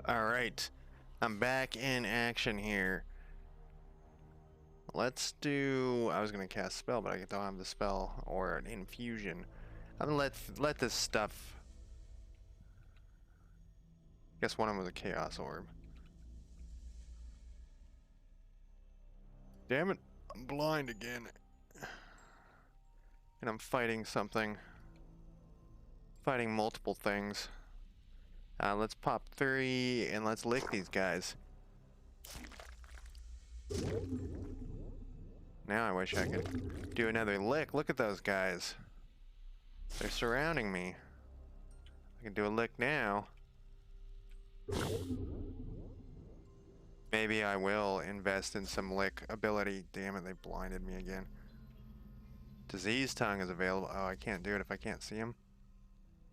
Alright, I'm back in action here. Let's do... I was gonna cast spell, but I don't have the spell or an infusion. I'm gonna let this stuff... Guess one of them was a chaos orb. Damn it, I'm blind again. And I'm fighting something. Fighting multiple things. Let's pop 3 and let's lick these guys. Now I wish I could do another lick. Look at those guys. They're surrounding me. I can do a lick now. Maybe I will invest in some lick ability. Damn it, they blinded me again. Disease tongue is available. Oh, I can't do it if I can't see him.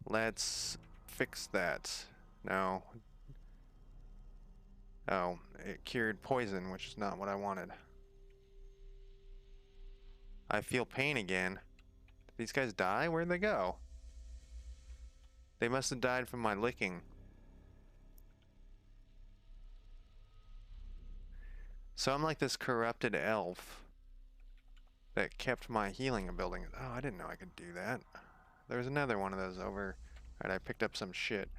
Let's fix that. No. Oh, it cured poison, which is not what I wanted. I feel pain again. Did these guys die? Where'd they go? They must have died from my licking. So I'm like this corrupted elf that kept my healing ability. Oh, I didn't know I could do that. There's another one of those over. Alright, I picked up some shit.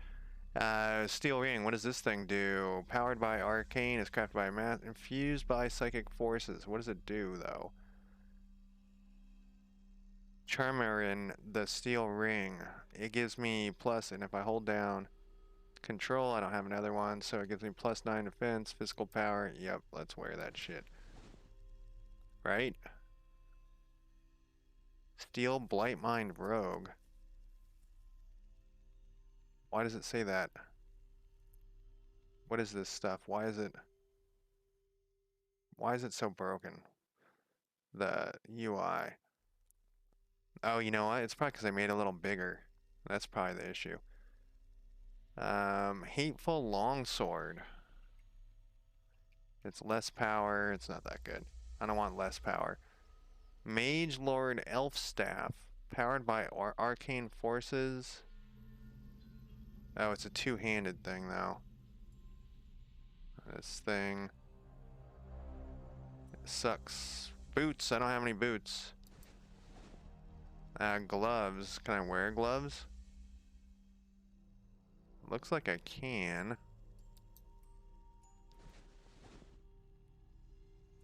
Steel ring, what does this thing do? Powered by arcane, is crafted by math, infused by psychic forces. What does it do, though? Charmer in the steel ring. It gives me plus, and if I hold down control, I don't have another one, so it gives me +9 defense, physical power. Yep, let's wear that shit. Right? Steel Blight Mind Rogue. Why does it say that? What is this stuff? Why is it so broken? The UI. Oh, you know what? It's probably because I made it a little bigger. That's probably the issue. Hateful Longsword. It's less power. It's not that good. I don't want less power. Mage Lord Elf Staff. Powered by arcane forces. Oh, it's a two-handed thing, though. This thing sucks. Boots. I don't have any boots. Gloves. Can I wear gloves? Looks like I can.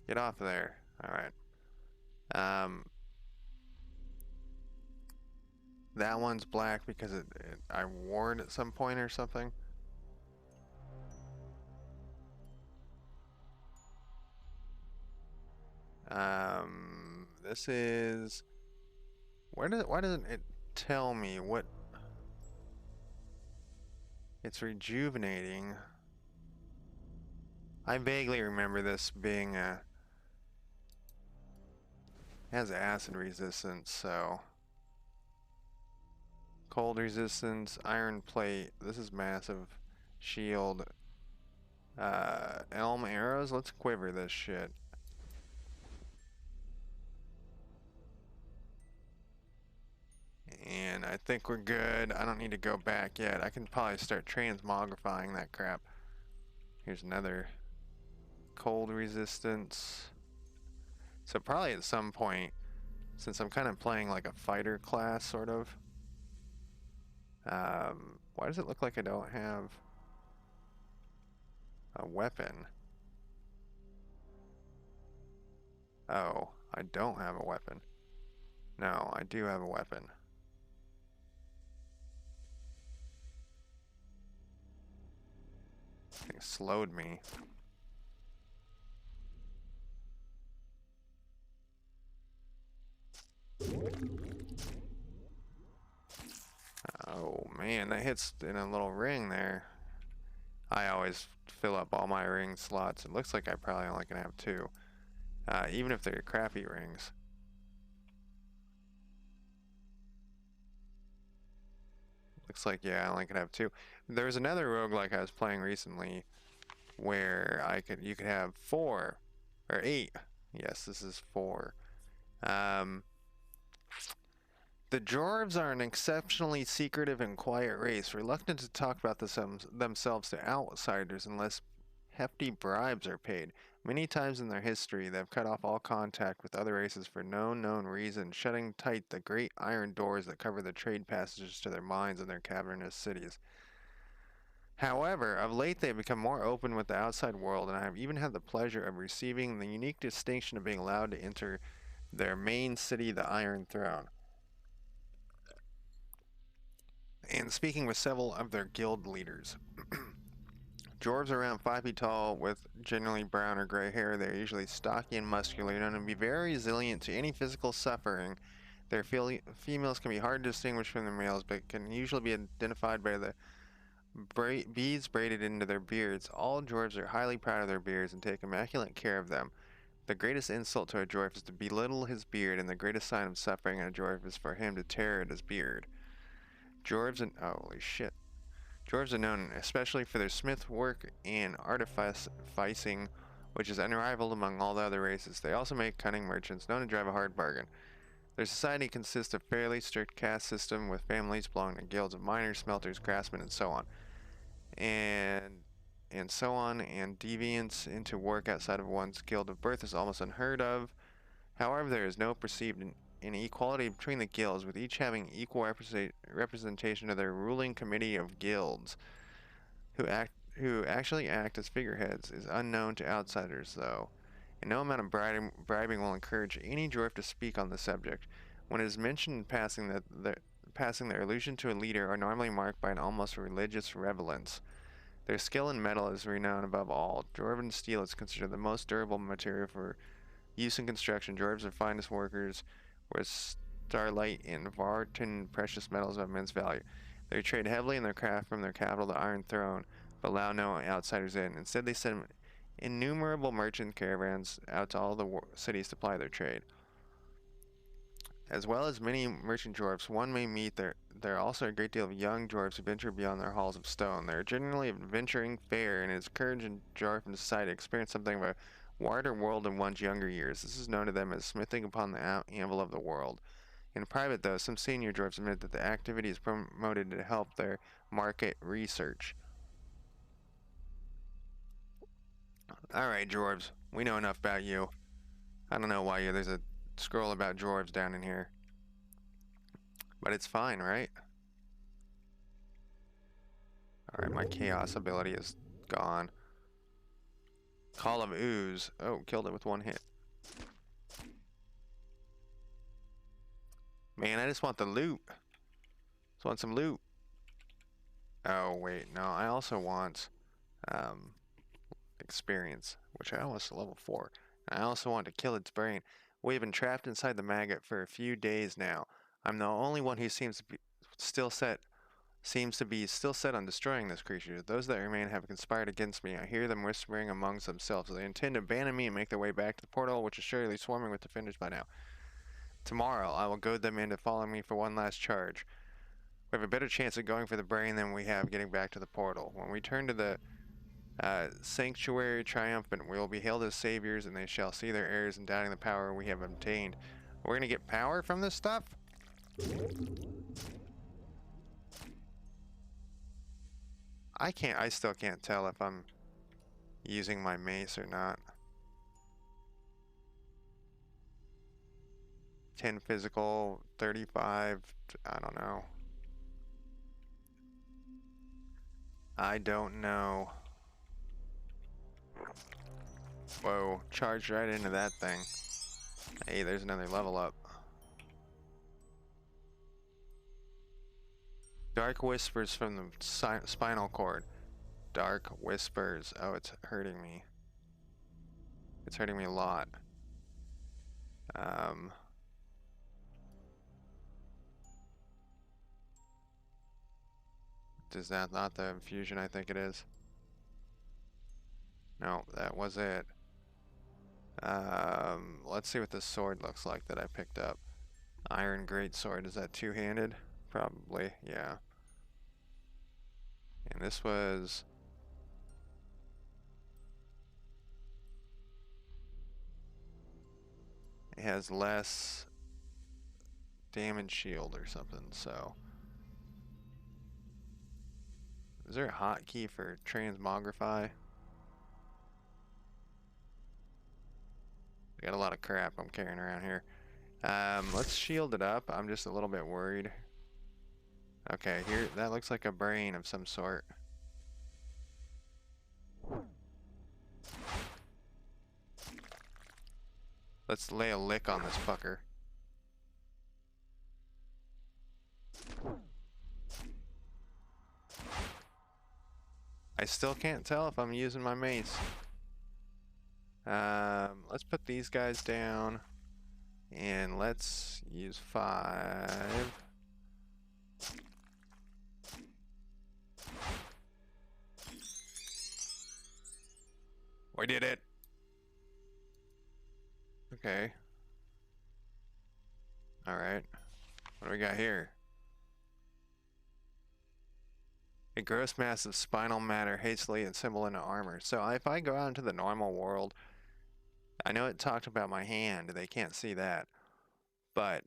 Get off of there. Alright. That one's black because I wore it at some point or something. This is... why doesn't it tell me what... It's rejuvenating. I vaguely remember this being a... It has acid resistance, so... Cold resistance, iron plate. This is massive. Shield. Elm arrows? Let's quiver this shit. And I think we're good. I don't need to go back yet. I can probably start transmogrifying that crap. Here's another cold resistance. So probably at some point, since I'm kind of playing like a fighter class, sort of. Why does it look like I don't have a weapon? Oh, I don't have a weapon. No, I do have a weapon. It slowed me. Oh man, that hits in a little ring there. I always fill up all my ring slots. It looks like I probably only can have two. Even if they're crappy rings. Looks like, yeah, I only can have two. There was another roguelike I was playing recently where you could have 4 or 8. Yes, this is 4. The dwarves are an exceptionally secretive and quiet race, reluctant to talk about themselves to outsiders unless hefty bribes are paid. Many times in their history, they've cut off all contact with other races for no known reason, shutting tight the great iron doors that cover the trade passages to their mines and their cavernous cities. However, of late they have become more open with the outside world, and I have even had the pleasure of receiving the unique distinction of being allowed to enter their main city, the Iron Throne, and speaking with several of their guild leaders. Dwarves are around 5 feet tall with generally brown or gray hair. They're usually stocky and muscular, known to be very resilient to any physical suffering. Their females can be hard to distinguish from their males, but can usually be identified by the beads braided into their beards. All dwarves are highly proud of their beards and take immaculate care of them. The greatest insult to a dwarf is to belittle his beard, and the greatest sign of suffering in a dwarf is for him to tear at his beard. Dwarves and... holy shit. Dwarves are known especially for their smith work and artificing, which is unrivaled among all the other races. They also make cunning merchants, known to drive a hard bargain. Their society consists of a fairly strict caste system, with families belonging to guilds of miners, smelters, craftsmen, and so on. And deviance into work outside of one's guild of birth is almost unheard of. However, there is no perceived inequality between the guilds, with each having equal representation of their ruling committee of guilds, who actually act as figureheads, is unknown to outsiders, though. And no amount of bribing will encourage any dwarf to speak on the subject. When it is mentioned in passing their allusion to a leader are normally marked by an almost religious reverence. Their skill in metal is renowned above all. Dwarven steel is considered the most durable material for use in construction. Dwarves are finest workers, whereas starlight and Vartan precious metals of immense value. They trade heavily in their craft from their capital, the Iron Throne, but allow no outsiders in. Instead, they send innumerable merchant caravans out to all the cities to ply their trade. As well as many merchant dwarves one may meet, there are also a great deal of young dwarves who venture beyond their halls of stone. They are generally adventuring, fair, and it is courage in dwarven society to experience something of a wider world in one's younger years. This is known to them as smithing upon the anvil of the world. In private, though, some senior dwarves admit that the activity is promoted to help their market research. Alright, dwarves. We know enough about you. I don't know why there's a scroll about dwarves down in here. But it's fine, right? Alright, my chaos ability is gone. Call of Ooze. Oh, killed it with one hit. Man, I just want the loot. Just want some loot. Oh, wait. No, I also want experience, which I almost level 4. I also want to kill its brain. We've been trapped inside the maggot for a few days now. I'm the only one who seems to be still set on destroying this creature. Those that remain have conspired against me. I hear them whispering amongst themselves. They intend to abandon me and make their way back to the portal, which is surely swarming with defenders by now. Tomorrow, I will goad them into following me for one last charge. We have a better chance of going for the brain than we have getting back to the portal. When we turn to the sanctuary triumphant, we will be hailed as saviors, and they shall see their errors in doubting the power we have obtained. We're gonna get power from this stuff? I still can't tell if I'm using my mace or not. 10 physical, 35, I don't know. I don't know. Whoa, charged right into that thing. Hey, there's another level up. Dark whispers from the spinal cord. Dark whispers. Oh, it's hurting me. It's hurting me a lot. Is that not the infusion I think it is? No, that was it. Let's see what this sword looks like that I picked up. Iron Greatsword. Is that two-handed? Probably, yeah. And this was... It has less damage shield or something, so... Is there a hotkey for transmogrify? I got a lot of crap I'm carrying around here. Let's shield it up. I'm just a little bit worried. Okay, here, that looks like a brain of some sort. Let's lay a lick on this fucker. I still can't tell if I'm using my mace. Let's put these guys down. And let's use 5. We did it. Okay. Alright. What do we got here? A gross mass of spinal matter hastily assembled into armor. So if I go out into the normal world, I know it talked about my hand. They can't see that. But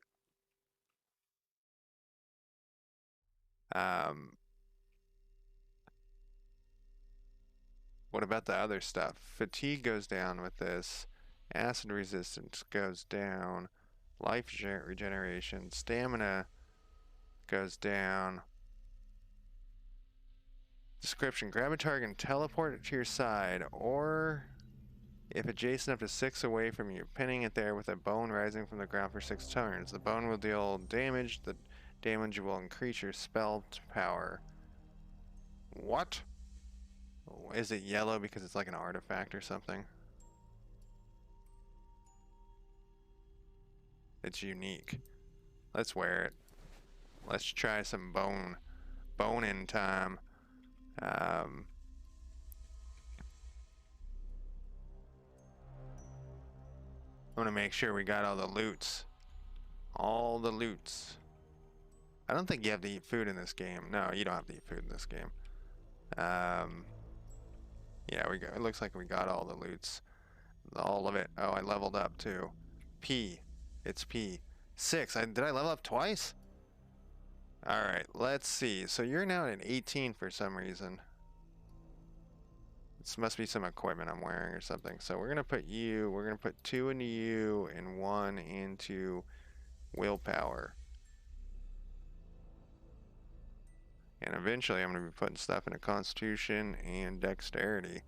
what about the other stuff? Fatigue goes down with this. Acid resistance goes down. Life regeneration. Stamina goes down. Description. Grab a target and teleport it to your side, or if adjacent up to 6 away from you, pinning it there with a bone rising from the ground for 6 turns. The bone will deal damage. The damage will increase your spell power. What? Is it yellow because it's like an artifact or something? It's unique. Let's wear it. Let's try some bone-in time. I want to make sure we got all the loots. All the loots. I don't think you have to eat food in this game. No, you don't have to eat food in this game. Yeah, we go. It looks like we got all the loots. All of it. Oh, I leveled up too. P. It's P. 6. Did I level up twice? Alright, let's see. So you're now at 18 for some reason. This must be some equipment I'm wearing or something. So we're gonna put you, we're gonna put 2 into you and 1 into willpower. And eventually I'm gonna be putting stuff into constitution and dexterity.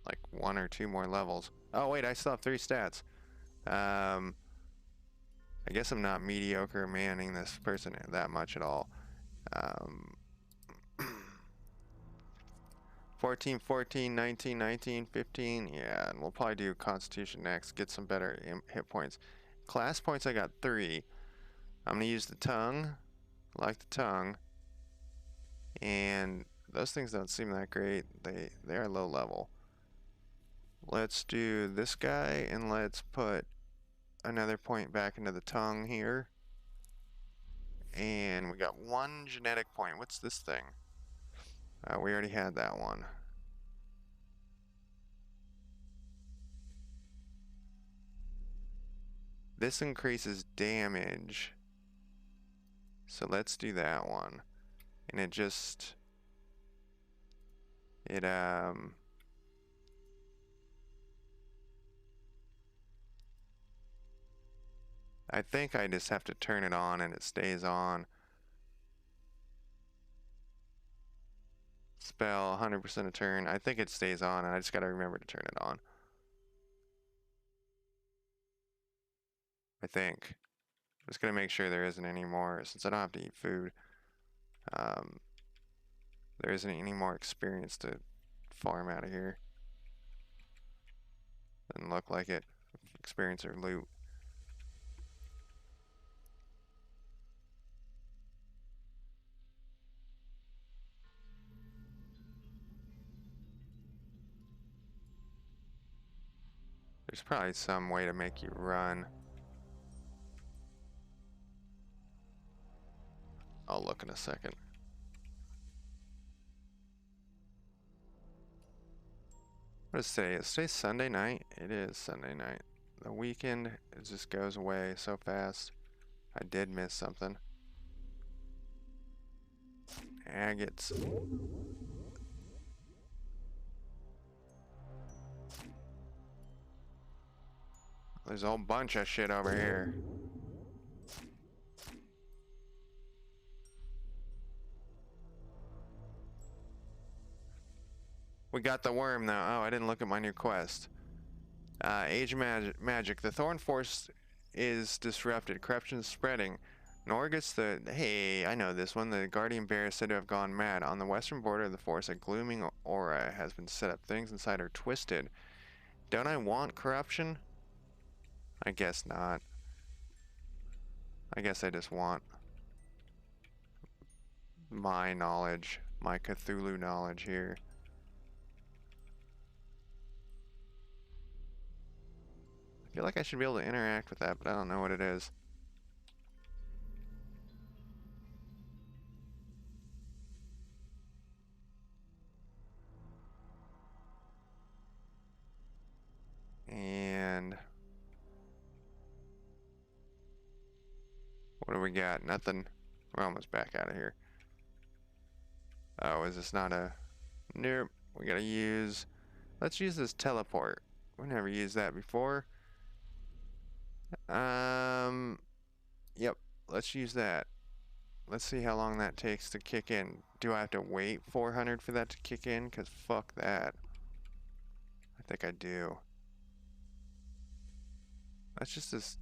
Like 1 or 2 more levels. Oh wait, I still have 3 stats. I guess I'm not mediocre manning this person that much at all. 14, 14, 19, 19, 15. Yeah, and we'll probably do Constitution next. Get some better hit points. Class points, I got 3. I'm going to use the tongue. I like the tongue. And those things don't seem that great. They are low level. Let's do this guy, and let's put another point back into the tongue here. And we got 1 genetic point. What's this thing? We already had that one. This increases damage. So let's do that one. And it just... I think I just have to turn it on and it stays on. Spell 100% a turn. I think it stays on, and I just gotta remember to turn it on. I think. I'm just gonna make sure there isn't any more, since I don't have to eat food. There isn't any more experience to farm out of here. Doesn't look like it. Experience or loot. There's probably some way to make you run. I'll look in a second. What does it say? Is today Sunday night? It is Sunday night. The weekend, it just goes away so fast. I did miss something. Agates. There's a whole bunch of shit over here. We got the worm though. Oh, I didn't look at my new quest. Age of Magic. The Thorn Force is disrupted. Corruption is spreading. Norgus the... Hey, I know this one. The Guardian Bear is said to have gone mad. On the western border of the forest, a glooming aura has been set up. Things inside are twisted. Don't I want corruption? I guess not. I guess I just want my knowledge. My Cthulhu knowledge here. I feel like I should be able to interact with that, but I don't know what it is. And what do we got? Nothing. We're almost back out of here. Oh, is this not a... Nope. We gotta use... Let's use this teleport. We never used that before. Yep. Let's use that. Let's see how long that takes to kick in. Do I have to wait 400 for that to kick in? Because fuck that. I think I do. That's just this...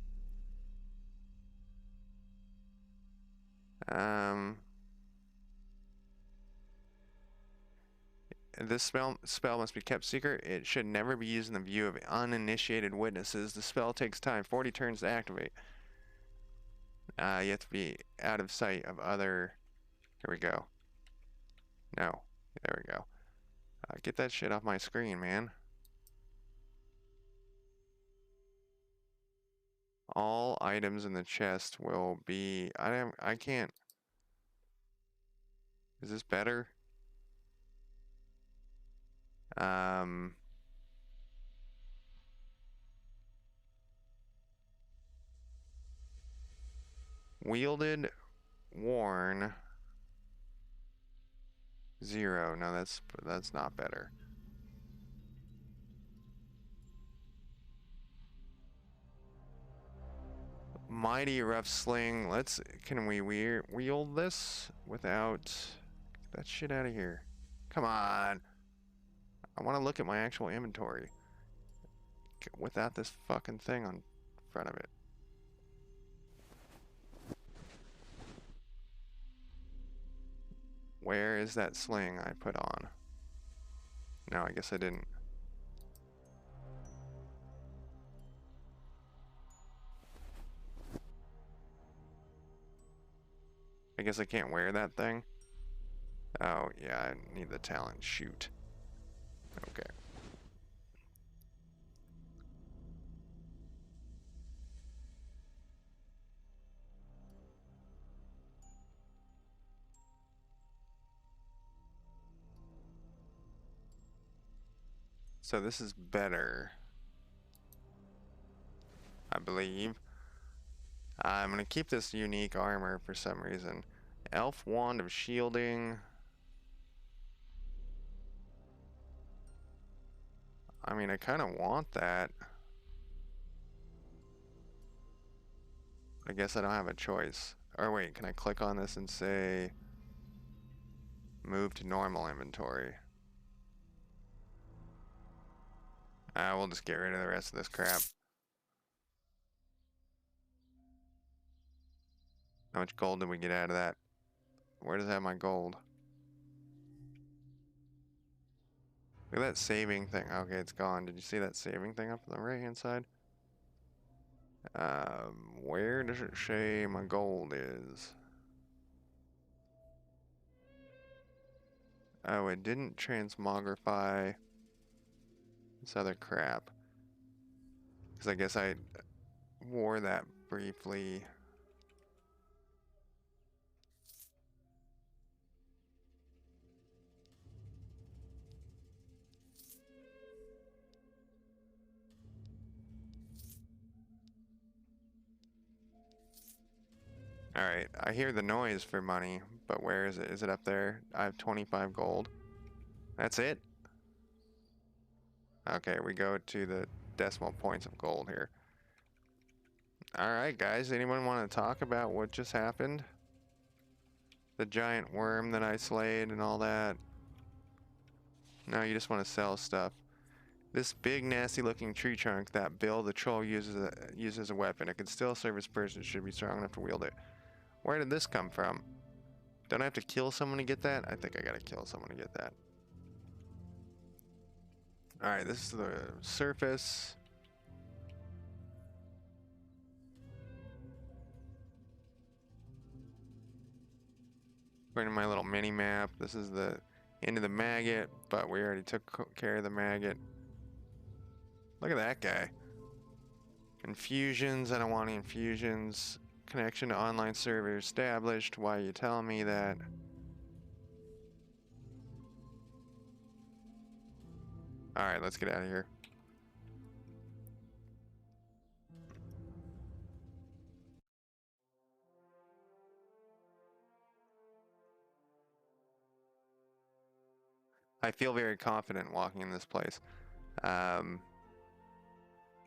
This spell must be kept secret. It should never be used in the view of uninitiated witnesses. The spell takes time, 40 turns to activate. You have to be out of sight of other... Here we go. No. There we go. Get that shit off my screen, man. All items in the chest will be... I can't... Is this better? Wielded, worn. 0. No, that's not better. Mighty rough sling. Can we wield this without... Get that shit out of here. Come on. I want to look at my actual inventory without this fucking thing on front of it. Where is that sling I put on? No, I guess I didn't. I guess I can't wear that thing. Oh, yeah, I need the talent. Shoot. Okay. So this is better, I believe. I'm gonna keep this unique armor for some reason. Elf Wand of Shielding. I mean, I kind of want that. I guess I don't have a choice. Or wait, can I click on this and say move to normal inventory? We'll just get rid of the rest of this crap. How much gold did we get out of that? Where does it have my gold? Look at that saving thing. Okay, it's gone. Did you see that saving thing up on the right hand side? Where does it say my gold is? Oh, it didn't transmogrify this other crap. Because I guess I wore that briefly. Alright, I hear the noise for money, but where is it? Is it up there? I have 25 gold. That's it? Okay, we go to the decimal points of gold here. Alright, guys, anyone want to talk about what just happened? The giant worm that I slayed and all that? No, you just want to sell stuff. This big, nasty-looking tree trunk that Bill the Troll uses as a weapon. It can still serve its purpose and should be strong enough to wield it. Where did this come from? Don't I have to kill someone to get that? I think I gotta kill someone to get that. Alright, this is the surface. Going to my little mini map. This is the end of the maggot, but we already took care of the maggot. Look at that guy. Infusions. I don't want any infusions. Connection to online server established. Why are you telling me that? Alright, let's get out of here. I feel very confident walking in this place.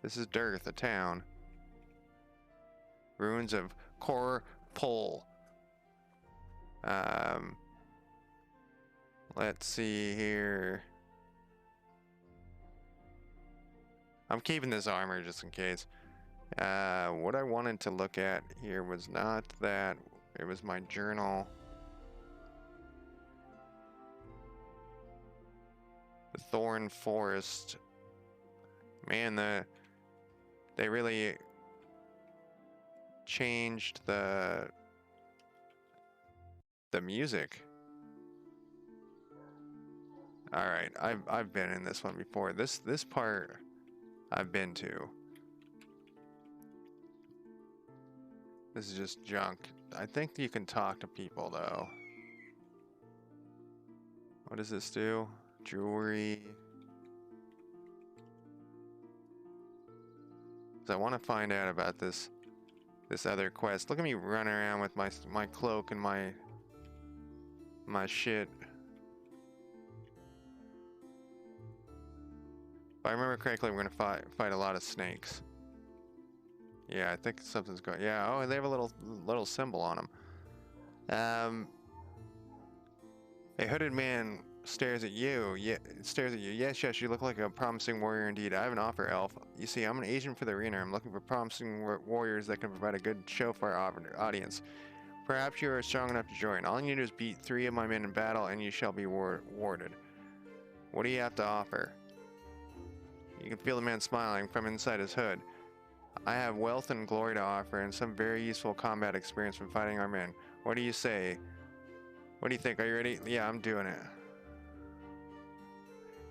This is Dearth, a town. Ruins of Korpol. Let's see here. I'm keeping this armor just in case. What I wanted to look at here was not that. It was my journal. The Thorn Forest. Man, they really changed the music. All right, I've been in this one before. This part I've been to. This is just junk. I think you can talk to people though. What does this do? Jewelry. I want to find out about this other quest. Look at me running around with my cloak and my shit. If I remember correctly, we're gonna fight a lot of snakes. Yeah, I think something's going. Yeah. Oh, and they have a little symbol on them. A hooded man stares at you. Yeah, stares at you. Yes, yes, you look like a promising warrior indeed. I have an offer, elf. You see, I'm an agent for the arena. I'm looking for promising warriors that can provide a good show for our audience. Perhaps you are strong enough to join. All you need to do is beat 3 of my men in battle, and you shall be rewarded. What do you have to offer? You can feel the man smiling from inside his hood. I have wealth and glory to offer, and some very useful combat experience from fighting our men. What do you say? What do you think? Are you ready? Yeah, I'm doing it.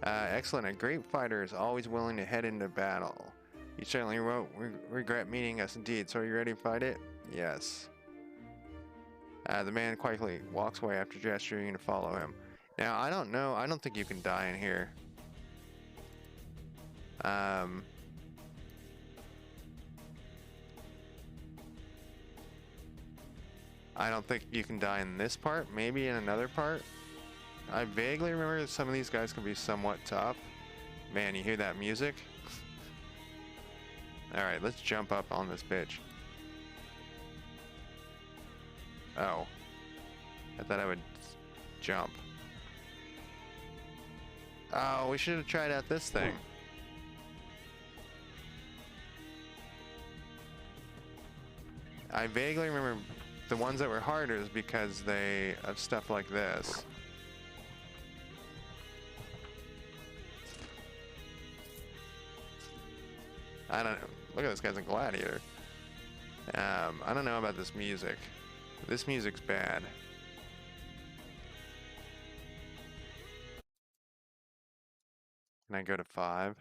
Excellent. A great fighter is always willing to head into battle. You certainly won't regret meeting us indeed. So are you ready to fight it? Yes. The man quietly walks away after gesturing to follow him. Now, I don't know. I don't think you can die in here. I don't think you can die in this part. Maybe in another part. I vaguely remember that some of these guys can be somewhat tough. Man, you hear that music? Alright, let's jump up on this bitch. Oh. I thought I would jump. Oh, we should have tried out this thing. I vaguely remember the ones that were harder is because they have stuff like this. I don't know. Look at this guy's a gladiator. I don't know about this music. This music's bad. Can I go to 5?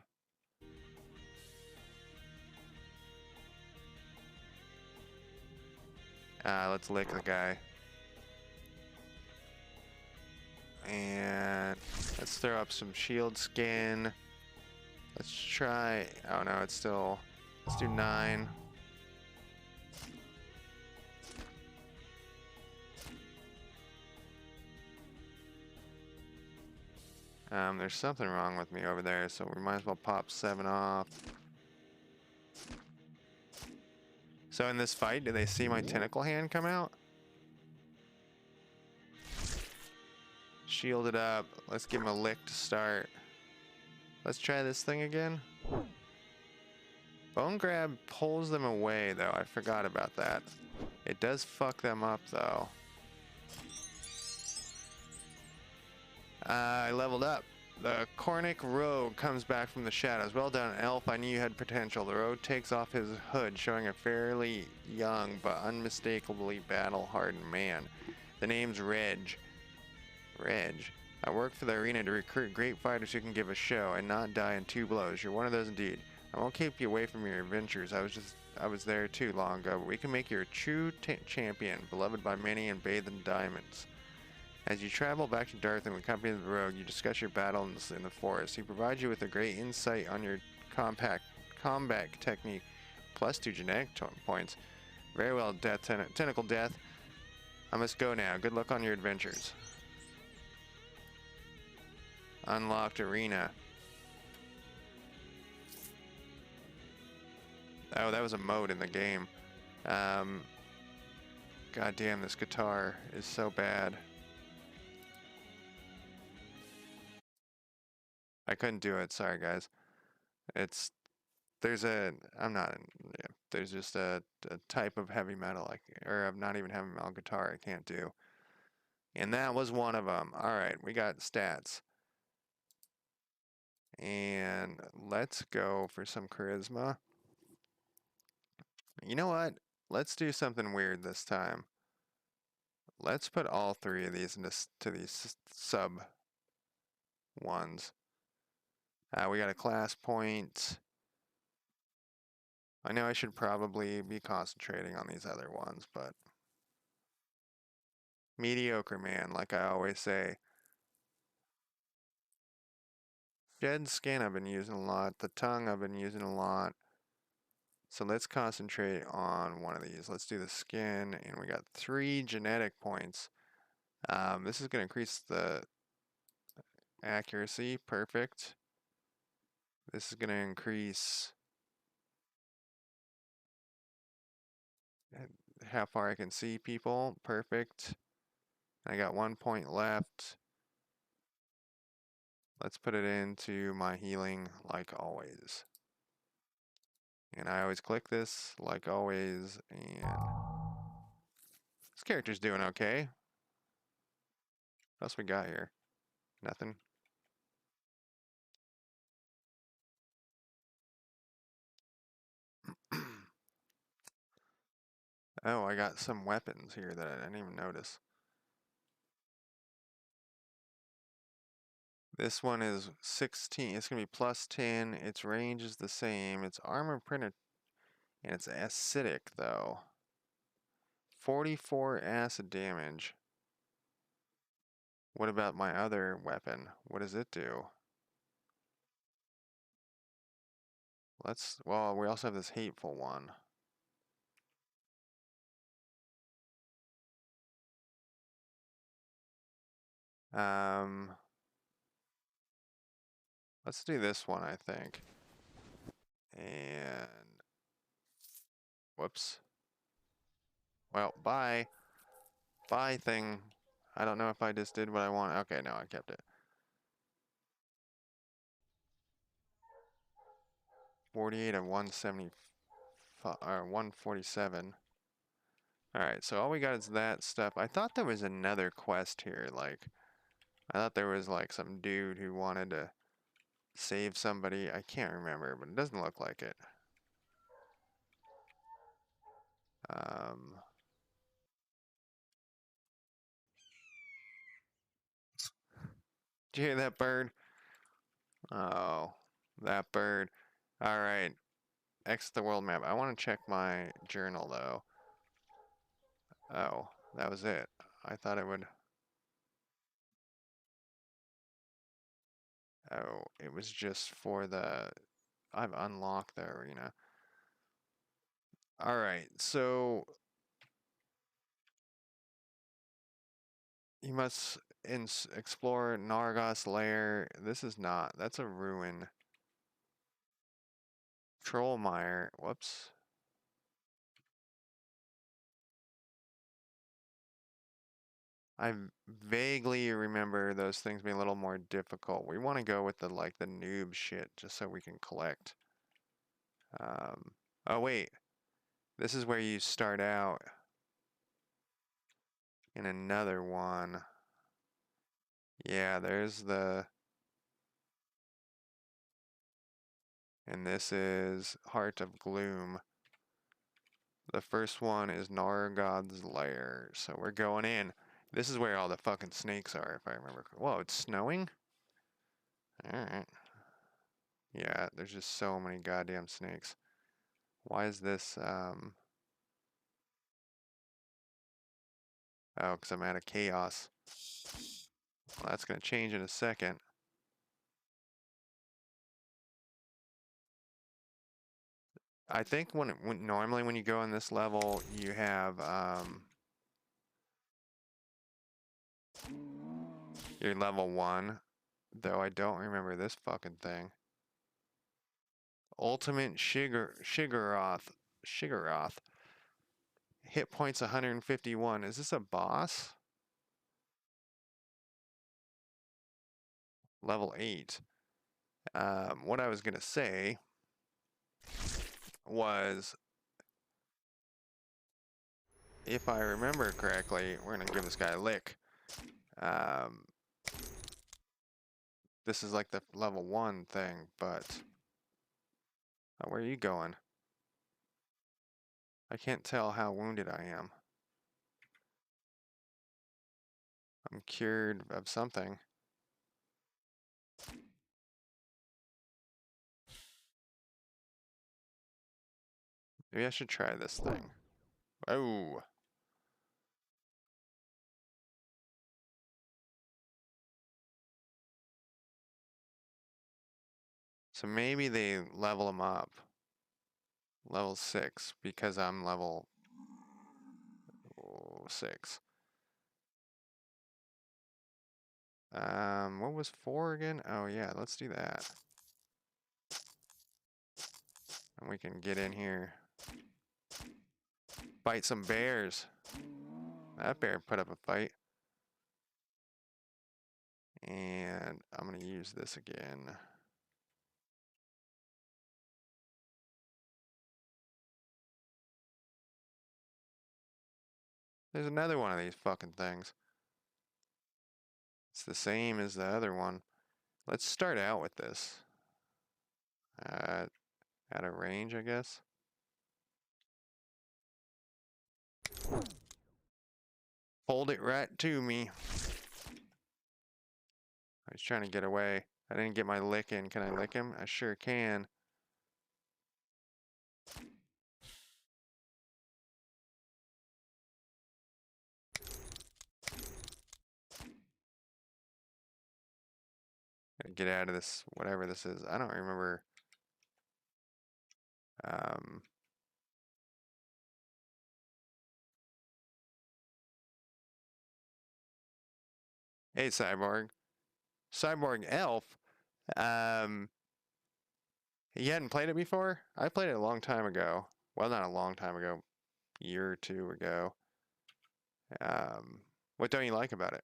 Let's lick the guy. And let's throw up some shield skin. Let's try. Oh no, it's still. Let's do 9. There's something wrong with me over there, so we might as well pop 7 off. So in this fight, do they see my tentacle hand come out? Shielded up. Let's give him a lick to start. Let's try this thing again. Bone grab pulls them away, though. I forgot about that. It does fuck them up, though. I leveled up. The Cornic Rogue comes back from the shadows. Well done, Elf. I knew you had potential. The Rogue takes off his hood, showing a fairly young but unmistakably battle-hardened man. The name's Reg. Reg. I work for the arena to recruit great fighters who can give a show and not die in 2 blows. You're one of those indeed. I won't keep you away from your adventures. I was there too long ago, but we can make you a true champion, beloved by many and bathed in diamonds. As you travel back to Darth and accompany the Rogue, you discuss your battles in the forest. He provides you with a great insight on your combat technique, plus 2 genetic points. Very well, Tentacle Death. I must go now. Good luck on your adventures. Unlocked arena. Oh, that was a mode in the game. God damn, this guitar is so bad. I couldn't do it. Sorry, guys. There's just a type of heavy metal, or not even heavy metal guitar I can't do. And that was one of them. All right, we got stats. And let's go for some charisma. You know what? Let's do something weird this time. Let's put all 3 of these into these sub ones. We got a class point. I know I should probably be concentrating on these other ones, but mediocre man, like I always say. Shed skin I've been using a lot. The tongue I've been using a lot. So let's concentrate on one of these. Let's do the skin, and we got 3 genetic points. This is going to increase the accuracy. Perfect. This is going to increase how far I can see people. Perfect. I got 1 point left. Let's put it into my healing like always. And I always click this like always, and this character's doing okay. What else we got here? Nothing. Oh, I got some weapons here that I didn't even notice. This one is 16. It's going to be plus 10. Its range is the same. It's armor printed, and it's acidic, though. 44 acid damage. What about my other weapon? What does it do? Well, we also have this hateful one. Let's do this one, I think. And, whoops. Well, bye. Bye thing. I don't know if I just did what I want. Okay, no, I kept it. 48 and 175, or 147. Alright, so all we got is that stuff. I thought there was another quest here, like, I thought there was like some dude who wanted to save somebody. I can't remember, but it doesn't look like it. Did you hear that bird? Oh, that bird. Alright, exit the world map. I want to check my journal, though. Oh, that was it. I thought it would... Oh, it was just for the... I've unlocked the arena. Alright, so... You must explore Nargos lair. This is not. That's a ruin. Trollmire. Whoops. I vaguely remember those things being a little more difficult. We want to go with the noob shit just so we can collect. Oh wait, this is where you start out in another one. Yeah, there's the... And this is Heart of Gloom. The first one is Nargod's Lair, so we're going in. This is where all the fucking snakes are, if I remember. Whoa, it's snowing? Alright. Yeah, there's just so many goddamn snakes. Why is this, Oh, because I'm out of chaos. Well, that's going to change in a second. I think normally when you go on this level, you have, you're level 1. Though I don't remember this fucking thing. Ultimate Shiggorath. Hit points 151. Is this a boss? Level 8. What I was going to say was, if I remember correctly, we're going to give this guy a lick. This is like the level 1 thing, but... Oh, where are you going? I can't tell how wounded I am. I'm cured of something. Maybe I should try this thing. Oh! So maybe they level him up. Level 6, because I'm level 6. What was 4 again? Oh yeah, let's do that. And we can get in here. Fight some bears. That bear put up a fight. And I'm going to use this again. There's another one of these fucking things. It's the same as the other one. Let's start out with this. At a range, I guess. Hold it right to me. I was trying to get away. I didn't get my lick in. Can I lick him? I sure can. Gotta get out of this, whatever this is. I don't remember. Hey, Cyborg. Cyborg Elf. You hadn't played it before? I played it a long time ago. Well, not a long time ago. A year or two ago. What don't you like about it?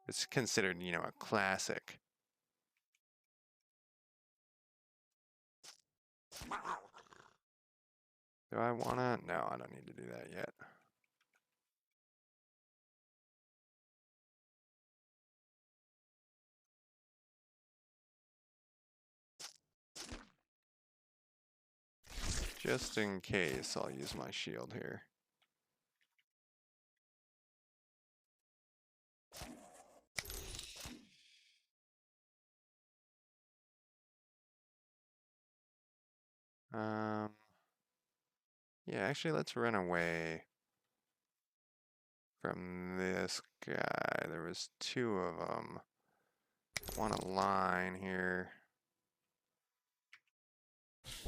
It's considered, you know, a classic. Do I wanna? No, I don't need to do that yet. Just in case, I'll use my shield here. Yeah, actually, let's run away from this guy. There was two of them. I want a line here.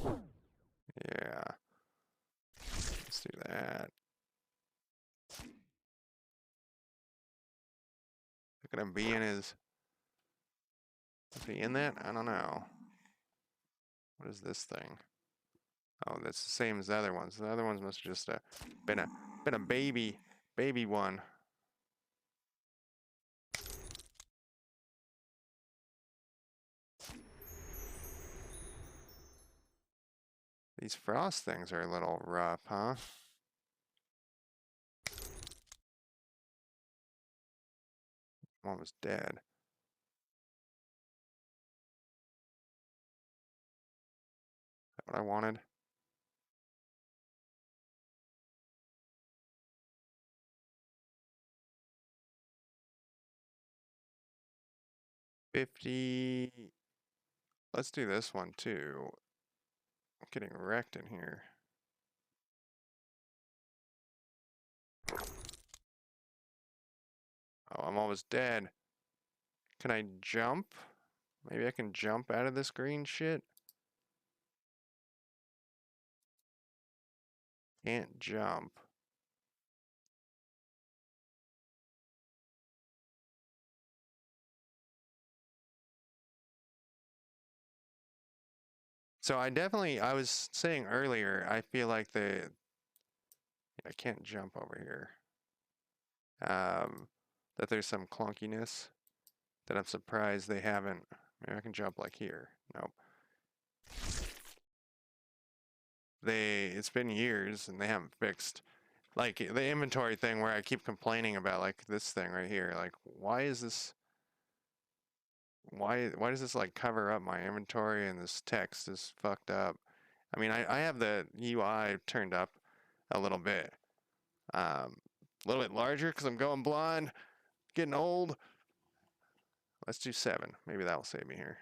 Yeah. Let's do that. Look at him being his... Is he in that? I don't know. What is this thing? Oh, that's the same as the other ones. The other ones must have just been a baby one. These frost things are a little rough, huh? One was dead. Is that what I wanted? $50. Let's do this one too. I'm getting wrecked in here. Oh, I'm almost dead. Can I jump? Maybe I can jump out of this green shit? Can't jump. So I was saying earlier, I feel like I can't jump over here. That there's some clunkiness that I'm surprised they haven't. Maybe I can jump like here. Nope. It's been years and they haven't fixed like the inventory thing where I keep complaining about like this thing right here. Like why is this why does this like cover up my inventory and this text is fucked up? I mean I have the UI turned up a little bit. A little bit larger because I'm going blind, getting old. Let's do 7. Maybe that'll save me here.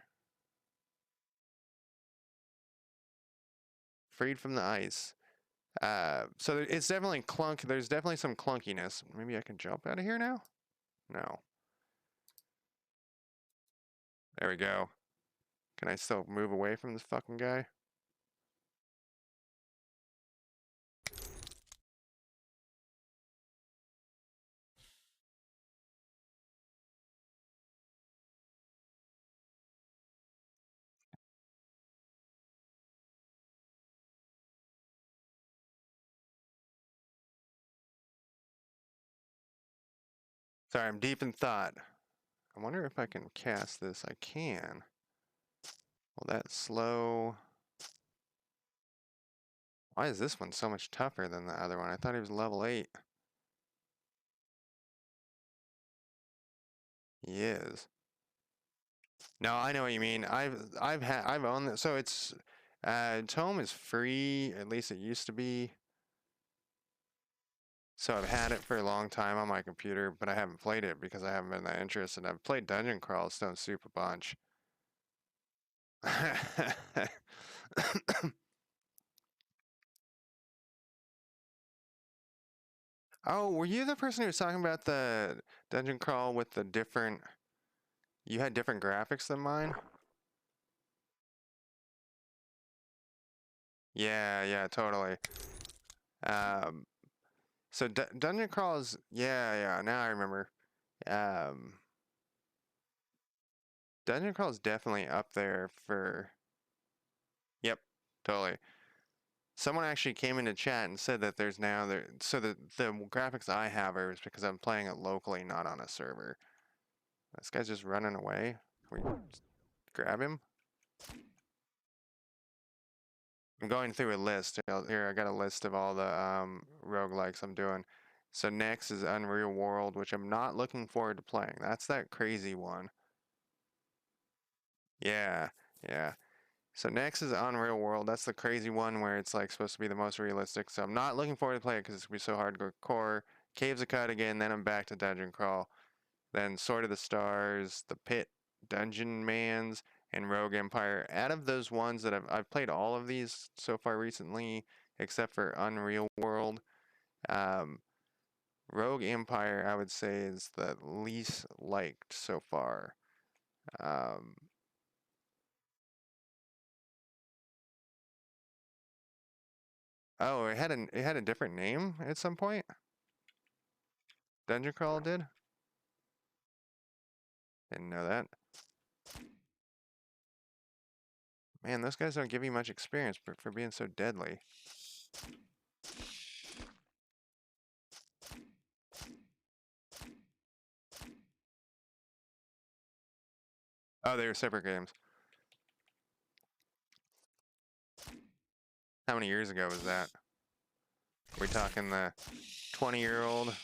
Freed from the ice. So it's definitely there's definitely some clunkiness. Maybe I can jump out of here now? No. There we go. Can I still move away from this fucking guy? Sorry, I'm deep in thought. I wonder if I can cast this. I can. Will that slow? Why is this one so much tougher than the other one? I thought he was level 8. He is. No, I know what you mean. I've owned this. So it's ToMe is free, at least it used to be. So I've had it for a long time on my computer, but I haven't played it because I haven't been that interested. I've played Dungeon Crawl Stone Soup a bunch. Oh, were you the person who was talking about the Dungeon Crawl with the different... You had different graphics than mine? Yeah, yeah, totally. Um, so Dungeon Crawl is... Yeah, yeah, now I remember. Um, Dungeon Crawl is definitely up there for... Yep, totally. Someone actually came into chat and said that there's now there. So the graphics I have are is because I'm playing it locally, not on a server. This guy's just running away. Can we grab him? I'm going through a list. Here, I got a list of all the roguelikes I'm doing. So next is Unreal World, which I'm not looking forward to playing. That's that crazy one. Yeah, yeah. So next is Unreal World. That's the crazy one where it's like supposed to be the most realistic. So I'm not looking forward to play it because it's gonna be so hardcore. Caves of Cut again, then I'm back to Dungeon Crawl. Then Sword of the Stars, The Pit, Dungeon Mans, and Rogue Empire. Out of those ones that I've played all of these so far recently, except for Unreal World. Um, Rogue Empire, I would say, is the least liked so far. Um, oh, it had a different name at some point. Dungeon Crawl did. Didn't know that. Man, those guys don't give you much experience for being so deadly. Oh, they were separate games. How many years ago was that? Are we talking the 20-year-old?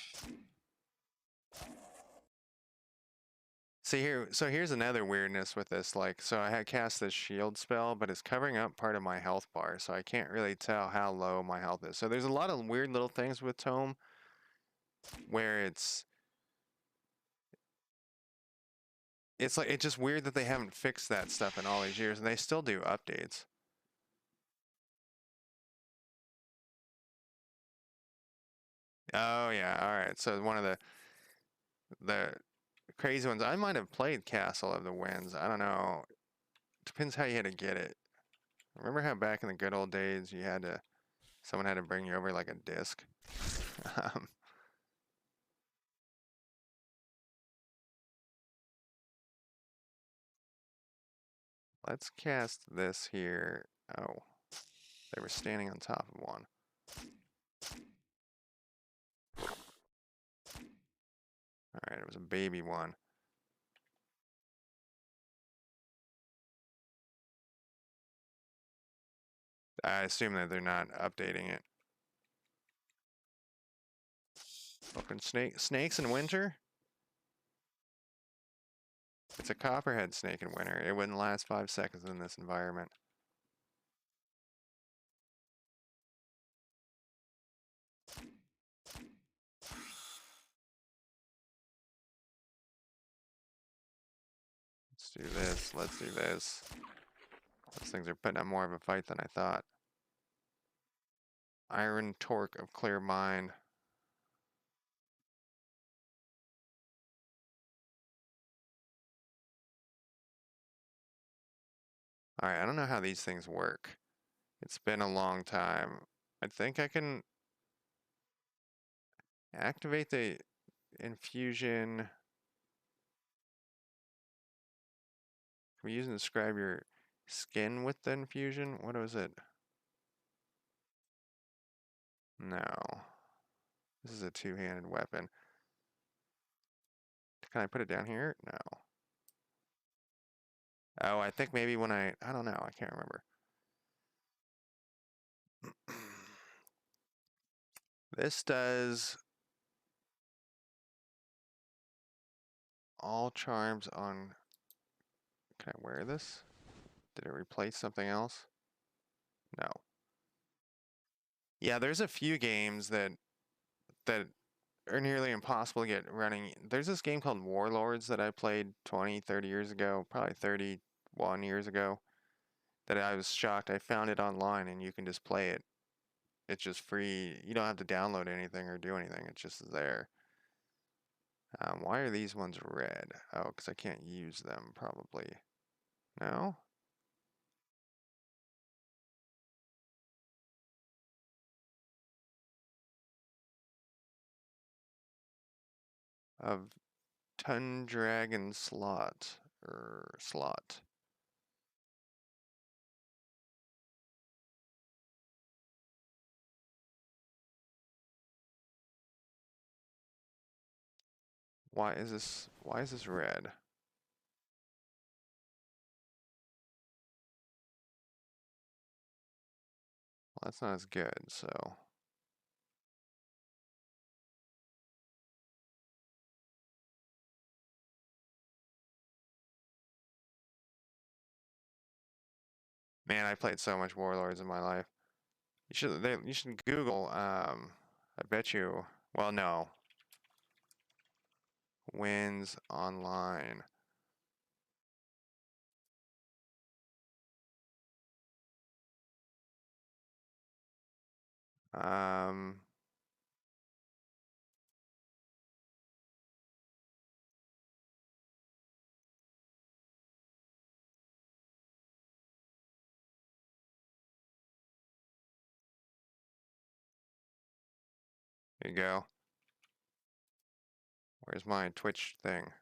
See here, so here's another weirdness with this. Like, so I had cast this shield spell, but it's covering up part of my health bar, so I can't really tell how low my health is. So there's a lot of weird little things with ToMe where it's like it's just weird that they haven't fixed that stuff in all these years, and they still do updates. Oh yeah, all right. So one of the crazy ones. I might have played Castle of the Winds. I don't know. Depends how you had to get it. Remember how back in the good old days you had to, someone had to bring you over like a disc? um, let's cast this here. Oh, they were standing on top of one. Alright, it was a baby one. I assume that they're not updating it. Open snakes in winter? It's a copperhead snake in winter. It wouldn't last 5 seconds in this environment. Let's do this. Let's do this. Those things are putting up more of a fight than I thought. Iron Torque of Clear Mind. Alright, I don't know how these things work. It's been a long time. I think I can activate the infusion. Can we use and describe your skin with the infusion? What was it? No. This is a two-handed weapon. Can I put it down here? No. Oh, I think maybe when I don't know, I can't remember. This does all charms on, can I wear this? Did it replace something else? No. Yeah, there's a few games that are nearly impossible to get running. There's this game called Warlords that I played 20, 30 years ago, probably 31 years ago, that I was shocked. I found it online and you can just play it. It's just free. You don't have to download anything or do anything. It's just there. Why are these ones red? Oh, because I can't use them, probably. No? Of Tundragon slot. Slot. Why is this red? Well, that's not as good, so. Man, I played so much Warlords in my life. You should Google, I bet you, well, no. Wins online. Um, here you go. Where's my Twitch thing?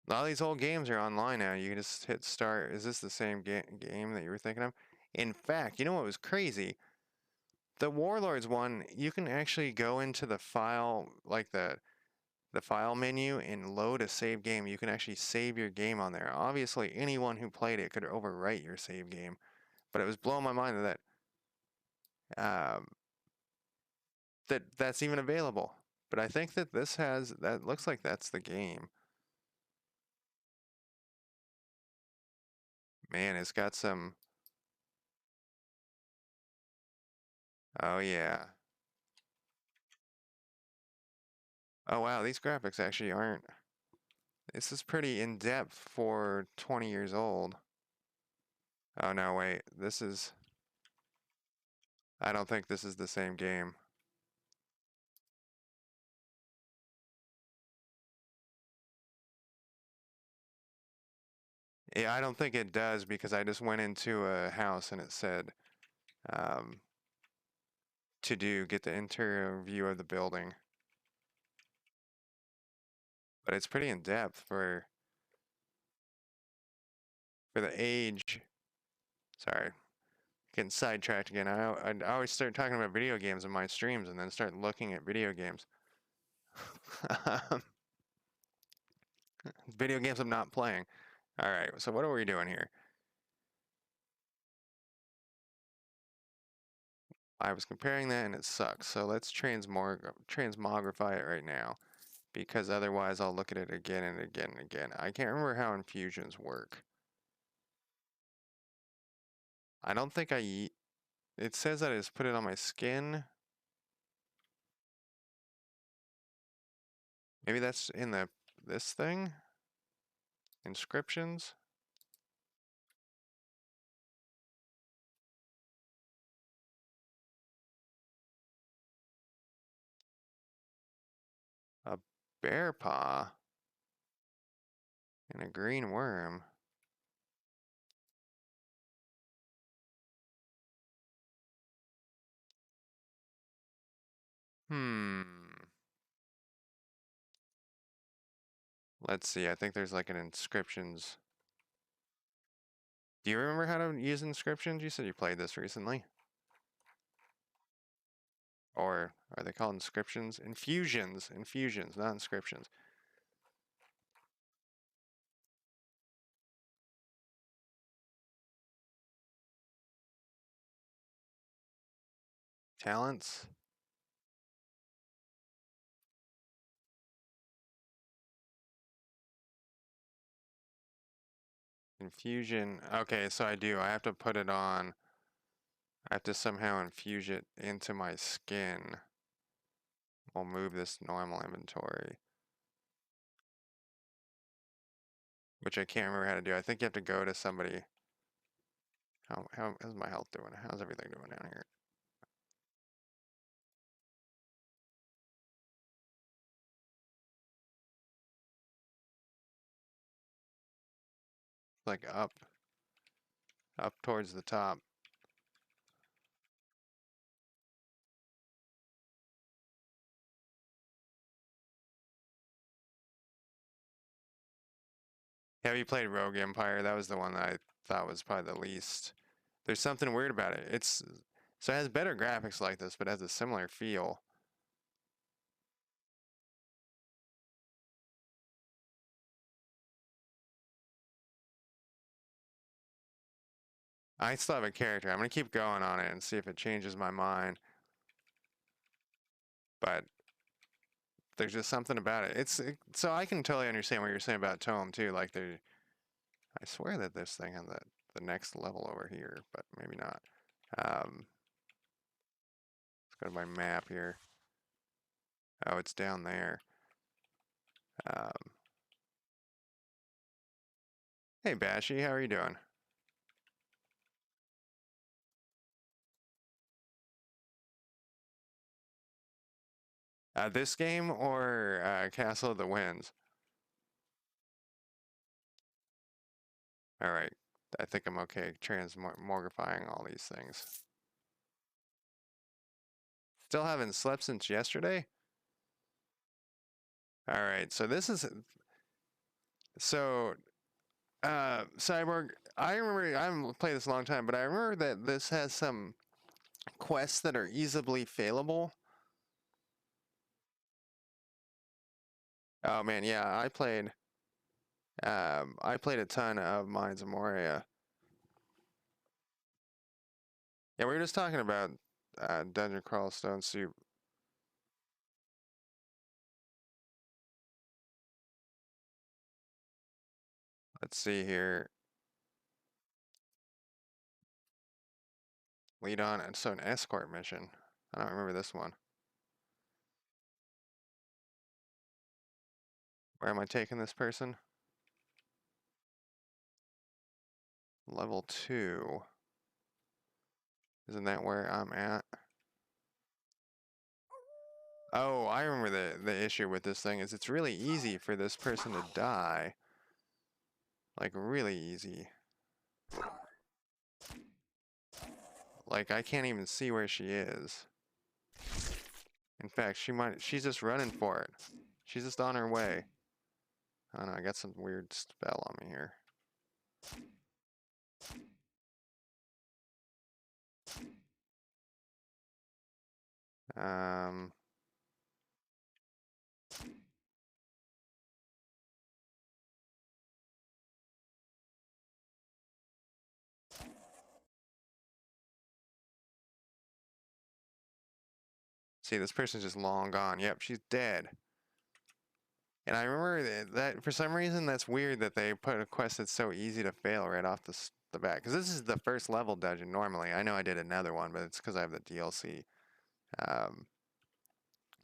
A lot of these old games are online now. You can just hit start. Is this the same game that you were thinking of? In fact, you know what was crazy? The Warlords one, you can actually go into the file, like the file menu and load a save game. You can actually save your game on there. Obviously, anyone who played it could overwrite your save game, but it was blowing my mind um, that's even available. But I think that this has that looks like that's the game. Man, it's got some. Oh yeah. Oh wow, these graphics actually aren't. This is pretty in depth for 20 years old. Oh no, wait. This is. I don't think this is the same game. Yeah, I don't think it does because I just went into a house and it said um, get the interior view of the building. But it's pretty in depth for the age. Sorry, getting sidetracked again. I always start talking about video games in my streams and then start looking at video games. Video games I'm not playing. All right, so what are we doing here? I was comparing that and it sucks. So let's transmogrify it right now because otherwise I'll look at it again and again and again. I can't remember how infusions work. I don't think it says that I just put it on my skin. Maybe that's in this thing? Inscriptions? A bear paw and a green worm. Hmm. Let's see. I think there's like an inscriptions. Do you remember how to use inscriptions? You said you played this recently. Or are they called inscriptions? Infusions. Infusions, not inscriptions. Talents? Infusion. Okay, so I do. I have to put it on. I have to somehow infuse it into my skin. We'll move this normal inventory, which I can't remember how to do. I think you have to go to somebody. How's my health doing? How's everything doing down here? Like up towards the top. Have you played Rogue Empire? That was the one that I thought was probably the least. There's something weird about it. So it has better graphics like this, but has a similar feel. I still have a character. I'm gonna keep going on it and see if it changes my mind. But there's just something about it. So I can totally understand what you're saying about ToMe too. Like I swear that this thing has the next level over here, but maybe not. Let's go to my map here. Oh, it's down there. Um, hey Bashy, how are you doing? This game or Castle of the Winds? All right, I think I'm okay transmogrifying all these things. Still haven't slept since yesterday? All right, so this is so Cyborg. I remember I haven't played this a long time, but I remember that this has some quests that are easily failable. Oh man, yeah, I played a ton of Mines of Moria. Yeah, we were just talking about Dungeon Crawl Stone Soup. Let's see here. Lead on, and so an escort mission. I don't remember this one. Where am I taking this person? Level 2. Isn't that where I'm at? Oh, I remember the issue with this thing is it's really easy for this person to die. Like really easy. Like I can't even see where she is. In fact, she's just running for it. She's just on her way. I don't know, I got some weird spell on me here. Um, see, this person's just long gone. Yep, she's dead. And I remember that for some reason that's weird that they put a quest that's so easy to fail right off the bat. Because this is the first level dungeon normally. I know I did another one, but it's because I have the DLC. Um,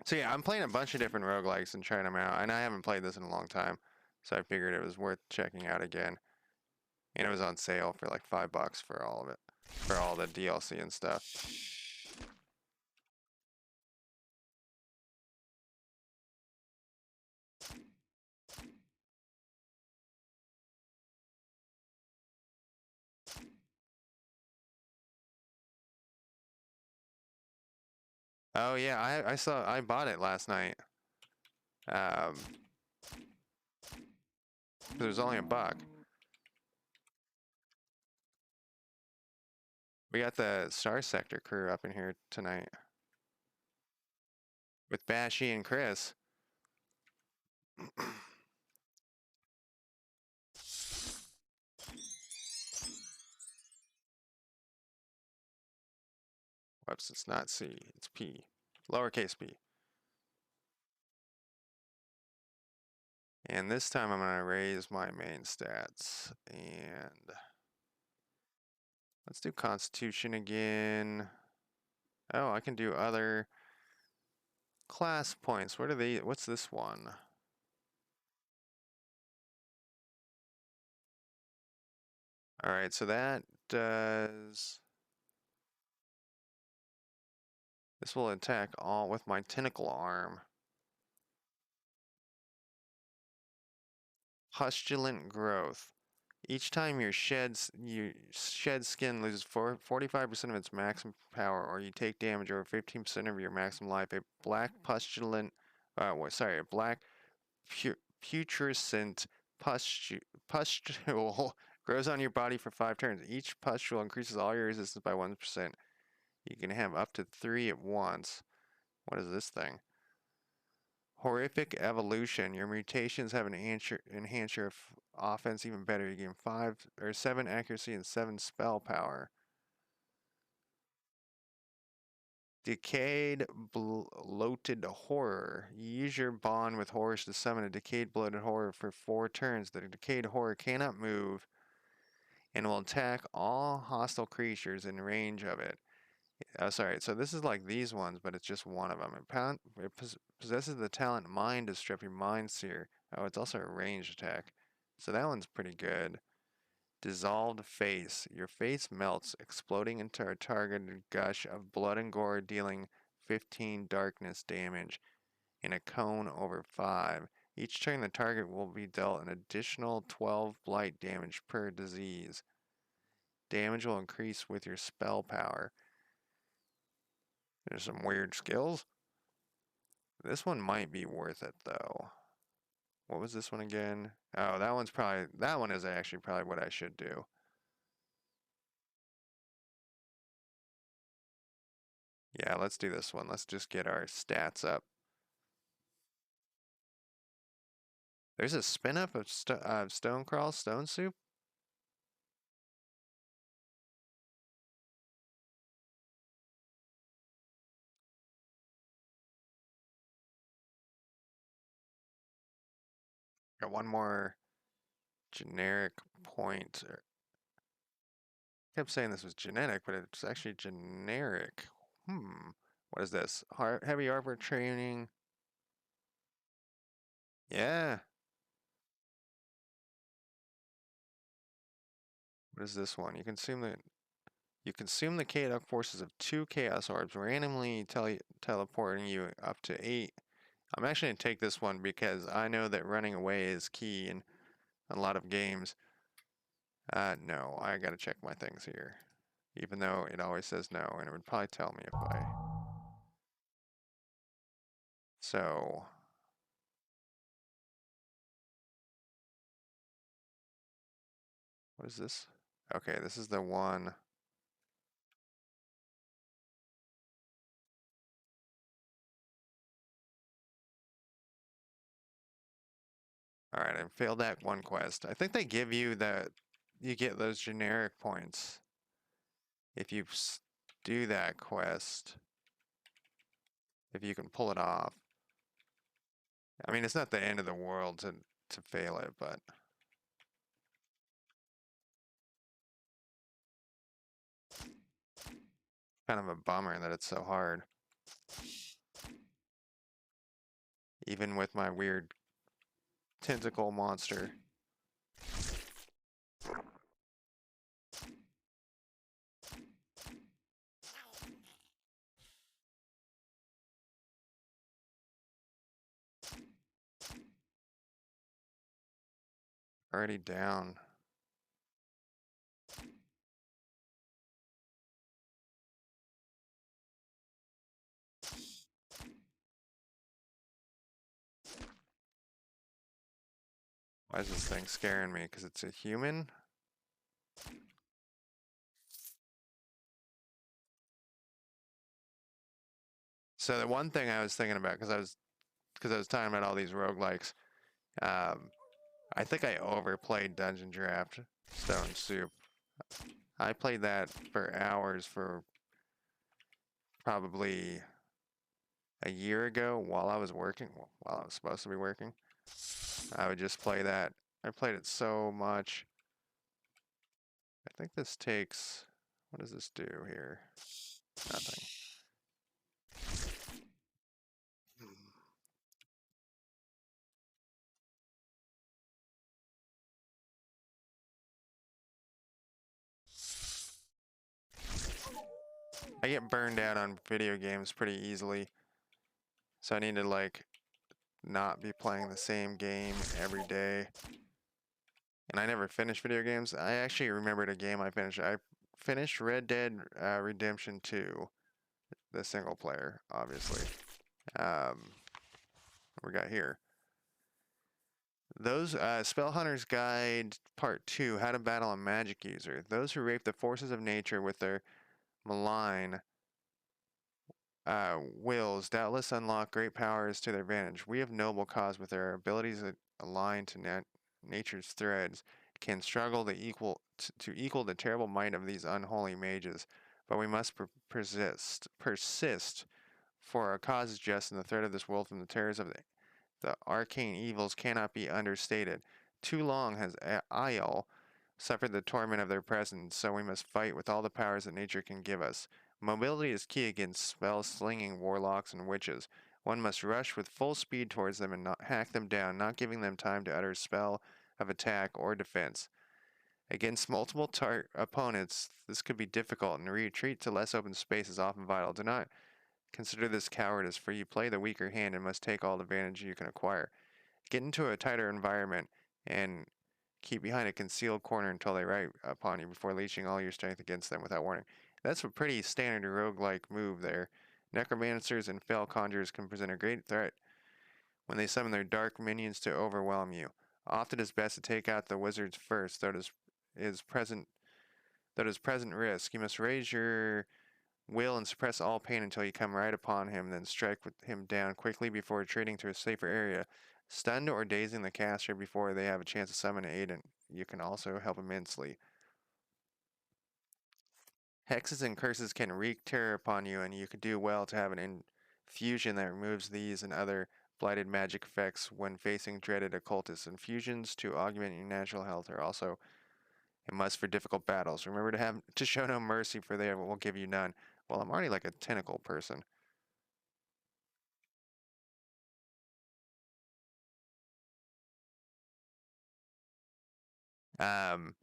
so yeah, I'm playing a bunch of different roguelikes and trying them out. And I haven't played this in a long time. So I figured it was worth checking out again. And it was on sale for like $5 for all of it. For all the DLC and stuff. Oh yeah, I bought it last night. Um, it was only $1. We got the Star Sector crew up in here tonight. with Bashy and Chris. Whoops, it's not C, it's P. Lowercase p. And this time I'm going to raise my main stats. And let's do Constitution again. Oh, I can do other class points. What are they? What's this one? Alright, so that does... This will attack all with my tentacle arm. Pustulant growth. Each time your shed skin loses 45% of its maximum power, or you take damage over 15% of your maximum life, a black putrescent pustule grows on your body for 5 turns. Each pustule increases all your resistance by 1%. You can have up to 3 at once. What is this thing? Horrific evolution. Your mutations have enhance your offense even better. You gain 5 or 7 accuracy and 7 spell power. Decayed bloated horror. You use your bond with horrors to summon a decayed bloated horror for 4 turns. The decayed horror cannot move and will attack all hostile creatures in range of it. Oh, sorry. So this is like these ones, but it's just one of them. It possesses the talent Mind to strip your Mind Seer. Oh, it's also a ranged attack. So that one's pretty good. Dissolved face. Your face melts, exploding into a targeted gush of blood and gore, dealing 15 darkness damage in a cone over 5. Each turn, the target will be dealt an additional 12 blight damage per disease. Damage will increase with your spell power. There's some weird skills. This one might be worth it, though. What was this one again? Oh, that one is actually probably what I should do. Yeah, let's do this one. Let's just get our stats up. There's a spin-up of Stone Crawl Stone Soup? Got one more generic point. I kept saying this was genetic, but it's actually generic. What is this? Heavy arbor training. Yeah. What is this one? You consume the chaotic forces of 2 chaos orbs, randomly teleporting you up to 8. I'm actually going to take this one because I know that running away is key in a lot of games. No, I gotta check my things here. Even though it always says no, and it would probably tell me if I... So... What is this? Okay, this is the one... Alright, I failed that one quest. I think they give you that... You get those generic points if you do that quest. If you can pull it off. I mean, it's not the end of the world to fail it, but... Kind of a bummer that it's so hard. Even with my weird tentacle monster. Already down. Why is this thing scaring me? Because it's a human? So the one thing I was thinking about, because I was talking about all these roguelikes, I think I overplayed Dungeon Draft Stone Soup. I played that for hours for probably a year ago while I was working, while I was supposed to be working. I would just play that. I played it so much. I think this takes, what does this do here? Nothing. I get burned out on video games pretty easily, so I need to like not be playing the same game every day. And I never finish video games. I actually remembered a game I finished. I finished Red Dead Redemption 2, the single player, obviously. Um, what we got here. Those Spell Hunter's Guide Part 2, How to Battle a Magic User. Those who rape the forces of nature with their malign wills doubtless unlock great powers to their advantage. We of noble cause with their abilities aligned to nature's threads can struggle to equal the terrible might of these unholy mages, but we must persist, for our cause is just, and the threat of this world from the terrors of the arcane evils cannot be understated. Too long has Ayal suffered the torment of their presence, so we must fight with all the powers that nature can give us. Mobility is key against spell-slinging warlocks and witches. One must rush with full speed towards them and not hack them down, not giving them time to utter a spell of attack or defense. Against multiple opponents, this could be difficult, and retreat to less open space is often vital. Do not consider this cowardice, for you play the weaker hand and must take all advantage you can acquire. Get into a tighter environment and keep behind a concealed corner until they right upon you before leashing all your strength against them without warning. That's a pretty standard roguelike move there. Necromancers and fell conjurers can present a great threat when they summon their dark minions to overwhelm you. Often it is best to take out the wizards first, though it is present risk. You must raise your will and suppress all pain until you come right upon him, then strike him down quickly before retreating to a safer area. Stunned or dazing the caster before they have a chance to summon aid, and you can also help immensely. Hexes and curses can wreak terror upon you, and you could do well to have an infusion that removes these and other blighted magic effects when facing dreaded occultists. Infusions to augment your natural health are also a must for difficult battles. Remember to show no mercy, for they will give you none. Well, I'm already like a tentacle person. Um,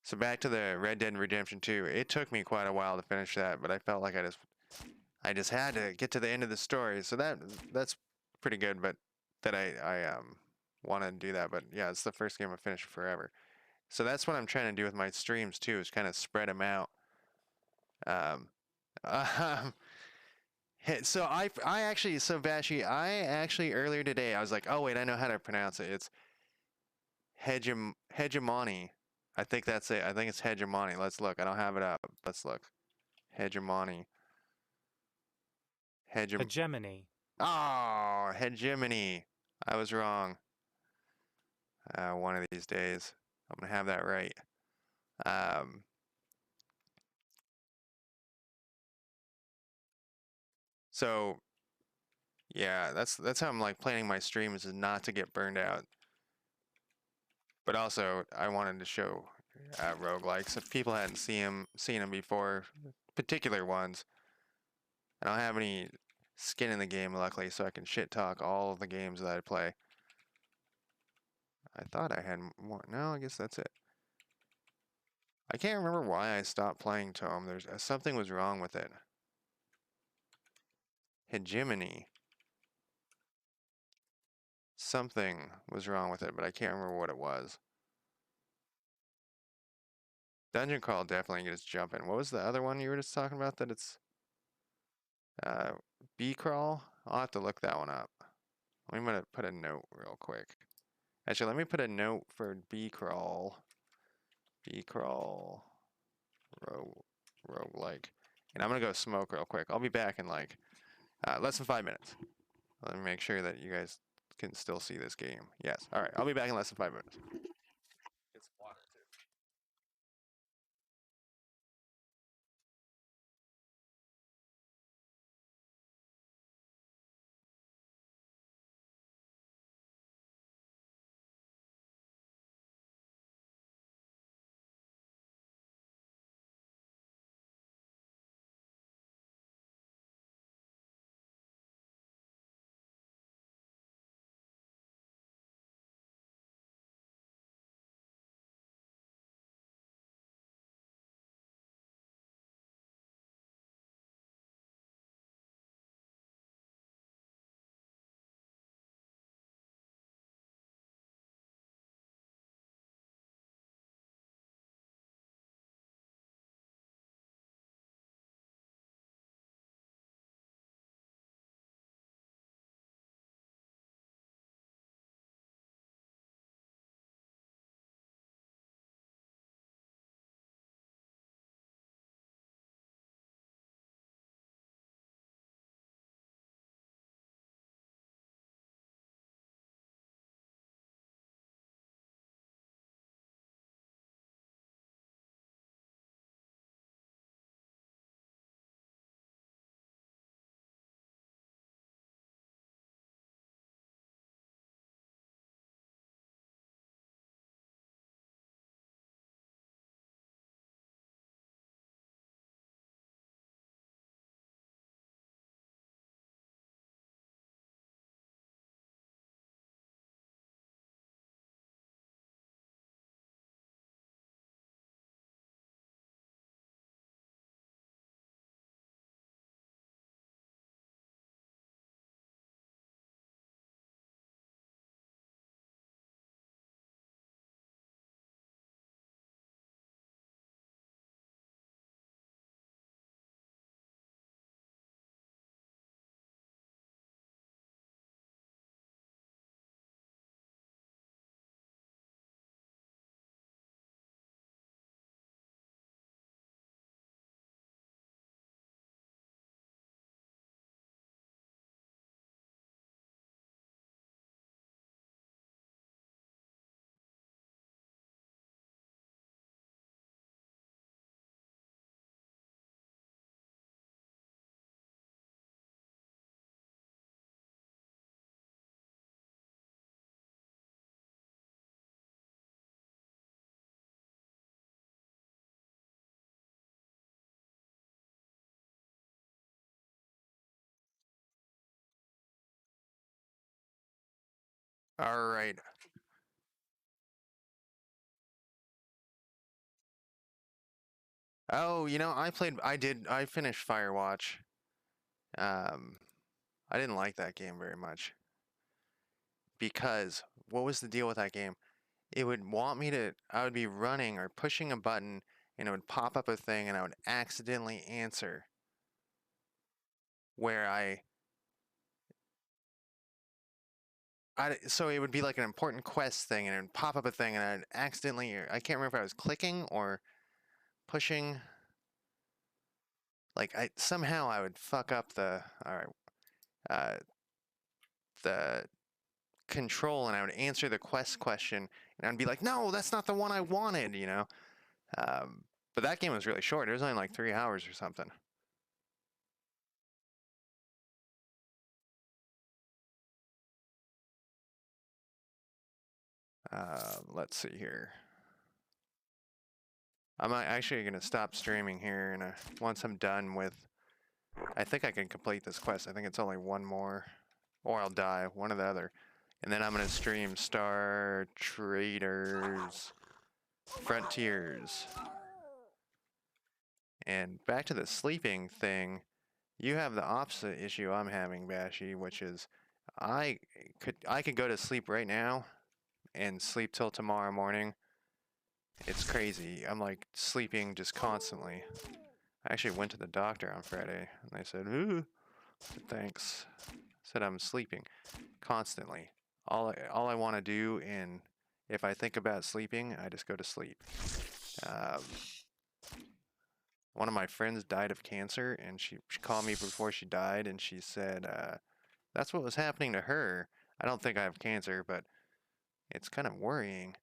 so back to the Red Dead Redemption 2. It took me quite a while to finish that, but I felt like I just had to get to the end of the story. So that's pretty good, but that I want to do that. But yeah, it's the first game I finished forever. So that's what I'm trying to do with my streams too, is kind of spread them out. Um, um, so I actually, so Vashi, I actually earlier today I was like, oh wait, I know how to pronounce it. It's hegemony. I think that's it. I think it's hegemony. Let's look. I don't have it up. Let's look. Hegemony. Hegemony. Oh, hegemony. I was wrong. One of these days, I'm gonna have that right. Um, so yeah, that's how I'm like planning my streams, is not to get burned out. But also, I wanted to show roguelikes if people hadn't seen them before, particular ones. I don't have any skin in the game, luckily, so I can shit talk all of the games that I play. I thought I had more. No, I guess that's it. I can't remember why I stopped playing ToMe. There's something was wrong with it. Hegemony. Something was wrong with it, but I can't remember what it was. Dungeon Crawl definitely gets jumping. What was the other one you were just talking about that it's B Crawl? I'll have to look that one up. I'm gonna put a note real quick. Actually, let me put a note for B Crawl. B Crawl roguelike. And I'm gonna go smoke real quick. I'll be back in like Less than 5 minutes. Let me make sure that you guys can still see this game. Yes. All right. I'll be back in less than 5 minutes. Get some water too. All right. Oh, I finished Firewatch. Um, I didn't like that game very much because what was the deal with that game? It would want me to, I would be running or pushing a button and it would pop up a thing and I would accidentally answer where so it would be like an important quest thing and it would pop up a thing and I'd accidentally, I can't remember if I was clicking or pushing, like somehow I would fuck up uh, the control and I would answer the quest question and I'd be like, no, that's not the one I wanted, you know? Um, but that game was really short. It was only like 3 hours or something. Let's see here. I'm actually going to stop streaming here and once I'm done with, I think I can complete this quest. I think it's only one more or I'll die, one or the other. And then I'm going to stream Star Traders Frontiers. And back to the sleeping thing, you have the opposite issue I'm having, Bashy, which is I I could go to sleep right now and sleep till tomorrow morning. It's crazy. I'm like sleeping just constantly. I actually went to the doctor on Friday and they said, ooh, thanks. Said I'm sleeping constantly. All I want to do, and if I think about sleeping, I just go to sleep. Um, One of my friends died of cancer, and she called me before she died, and she said, that's what was happening to her. I don't think I have cancer, but it's kind of worrying.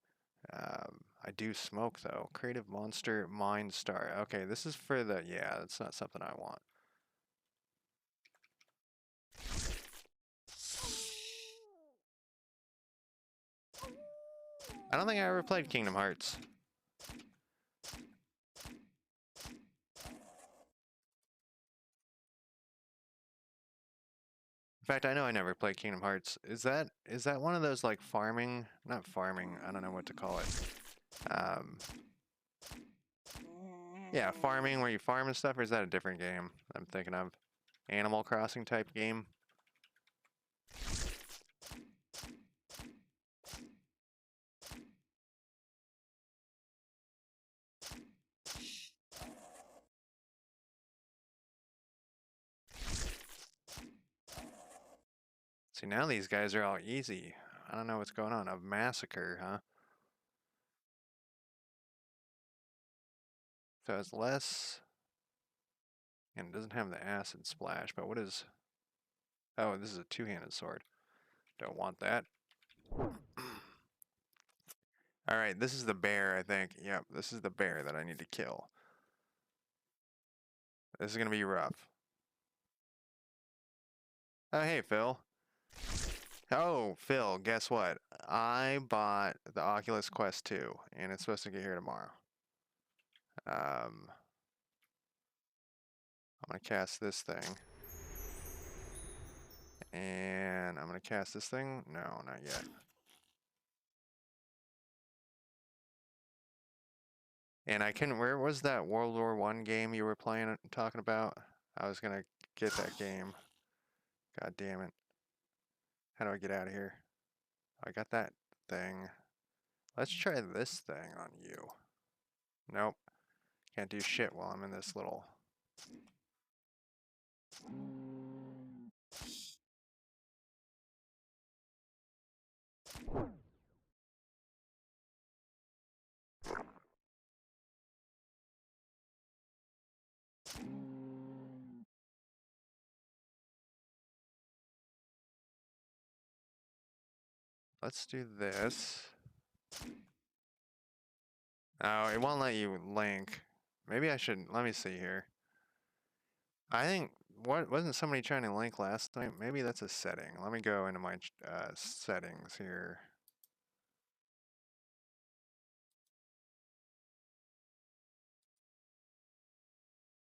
I do smoke, though. Creative Monster Mind Star. Okay, this is for the... Yeah, that's not something I want. I don't think I ever played Kingdom Hearts. In fact, I know I never played Kingdom Hearts. Is that one of those like farming? Not farming. I don't know what to call it. Yeah, farming where you farm and stuff, or is that a different game I'm thinking of? Animal Crossing type game? See, now these guys are all easy. I don't know what's going on. A massacre, huh? So it's less... And it doesn't have the acid splash, but what is... Oh, this is a two-handed sword. Don't want that. Alright, this is the bear, I think. Yep, this is the bear that I need to kill. This is gonna be rough. Oh, hey, Phil. Oh, Phil, guess what? I bought the Oculus Quest 2, and it's supposed to get here tomorrow. I'm gonna cast this thing. And I'm gonna cast this thing? No, not yet. And I couldn't, where was that World War I game you were playing, talking about? I was gonna get that game. God damn it. How do I get out of here? I got that thing. Let's try this thing on you. Nope. Can't do shit while I'm in this little... Let's do this. Oh, it won't let you link. Maybe I should, let me see here. I think, what, wasn't somebody trying to link last night? Maybe that's a setting. Let me go into my settings here.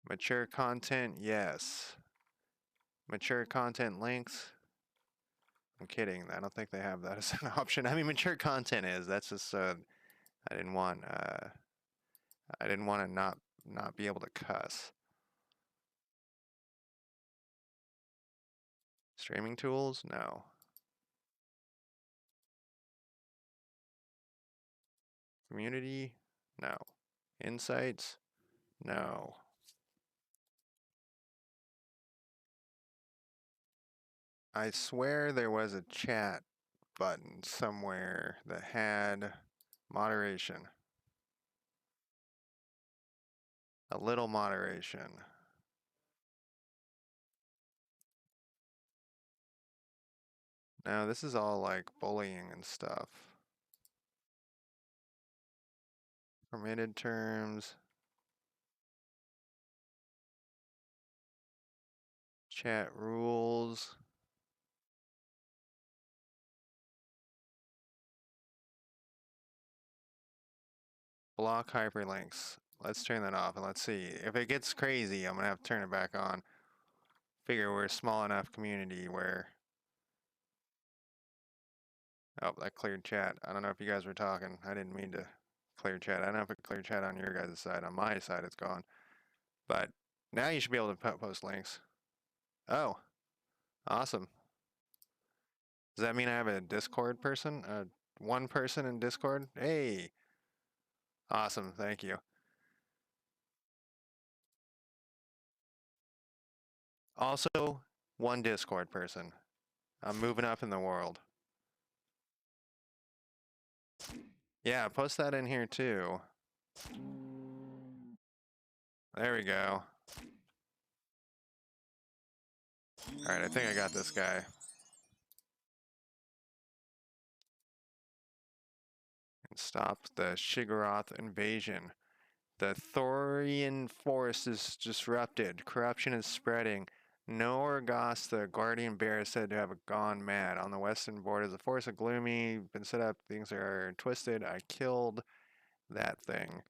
Mature content, yes. Mature content links. I'm kidding. I don't think they have that as an option. I mean, mature content is. That's just I didn't want to not be able to cuss. Streaming tools? No. Community? No. Insights? No. I swear there was a chat button somewhere that had moderation. A little moderation. No, this is all like bullying and stuff. Permitted terms. Chat rules. Block hyperlinks. Let's turn that off and let's see. If it gets crazy, I'm gonna have to turn it back on. Figure we're a small enough community where... Oh, that cleared chat. I don't know if you guys were talking. I didn't mean to clear chat. I don't know if it cleared chat on your guys' side. On my side, it's gone. But now you should be able to post links. Oh, awesome. Does that mean I have a Discord person? One person in Discord? Hey, awesome. Thank you. Also, one Discord person. I'm moving up in the world. Yeah, post that in here too. There we go. Alright, I think I got this guy. And stop the Shigarath invasion. The Thorian forest is disrupted. Corruption is spreading. Norgos, the guardian bear, is said to have gone mad. On the western borders, the forest of gloomy been set up. Things are twisted. I killed that thing.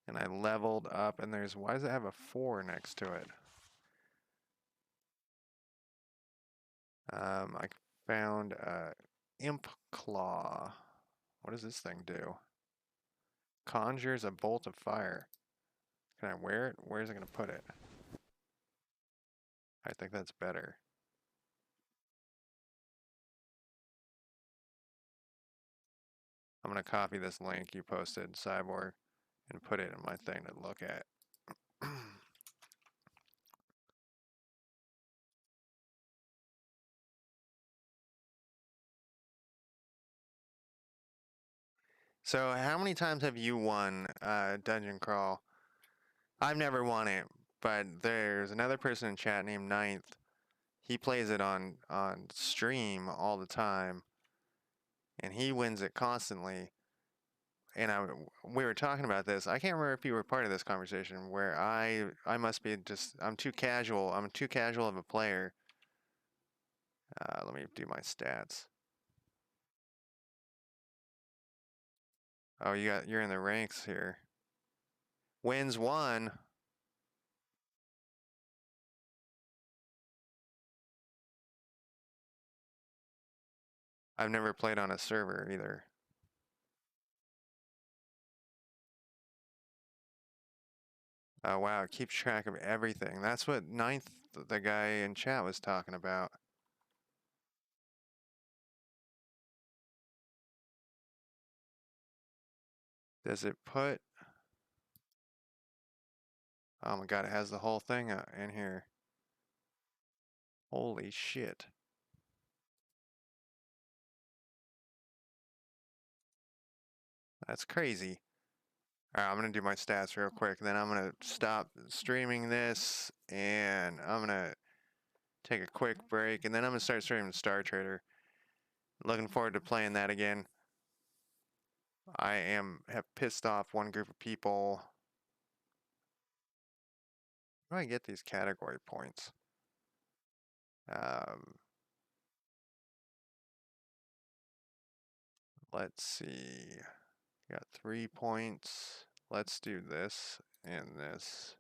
And I leveled up, and there's, why does it have a 4 next to it? I found Imp Claw. What does this thing do? Conjures a bolt of fire. Can I wear it? Where's it going to put it? I think that's better. I'm going to copy this link you posted, Cyborg, and put it in my thing to look at. So, how many times have you won Dungeon Crawl? I've never won it, but there's another person in chat named Ninth. He plays it on stream all the time, and he wins it constantly. And we were talking about this. I can't remember if you were part of this conversation where I must be just, I'm too casual. I'm too casual of a player. Let me do my stats. Oh, you're in the ranks here. Wins 1. I've never played on a server either. Oh wow, it keeps track of everything. That's what Ninth, the guy in chat, was talking about. Does it put... Oh my god, it has the whole thing in here. Holy shit. That's crazy. Alright, I'm gonna do my stats real quick, then I'm gonna stop streaming this, and I'm gonna take a quick break, and then I'm gonna start streaming Star Trader. Looking forward to playing that again. I have pissed off one group of people. How do I get these category points? Let's see. Got 3 points. Let's do this and this.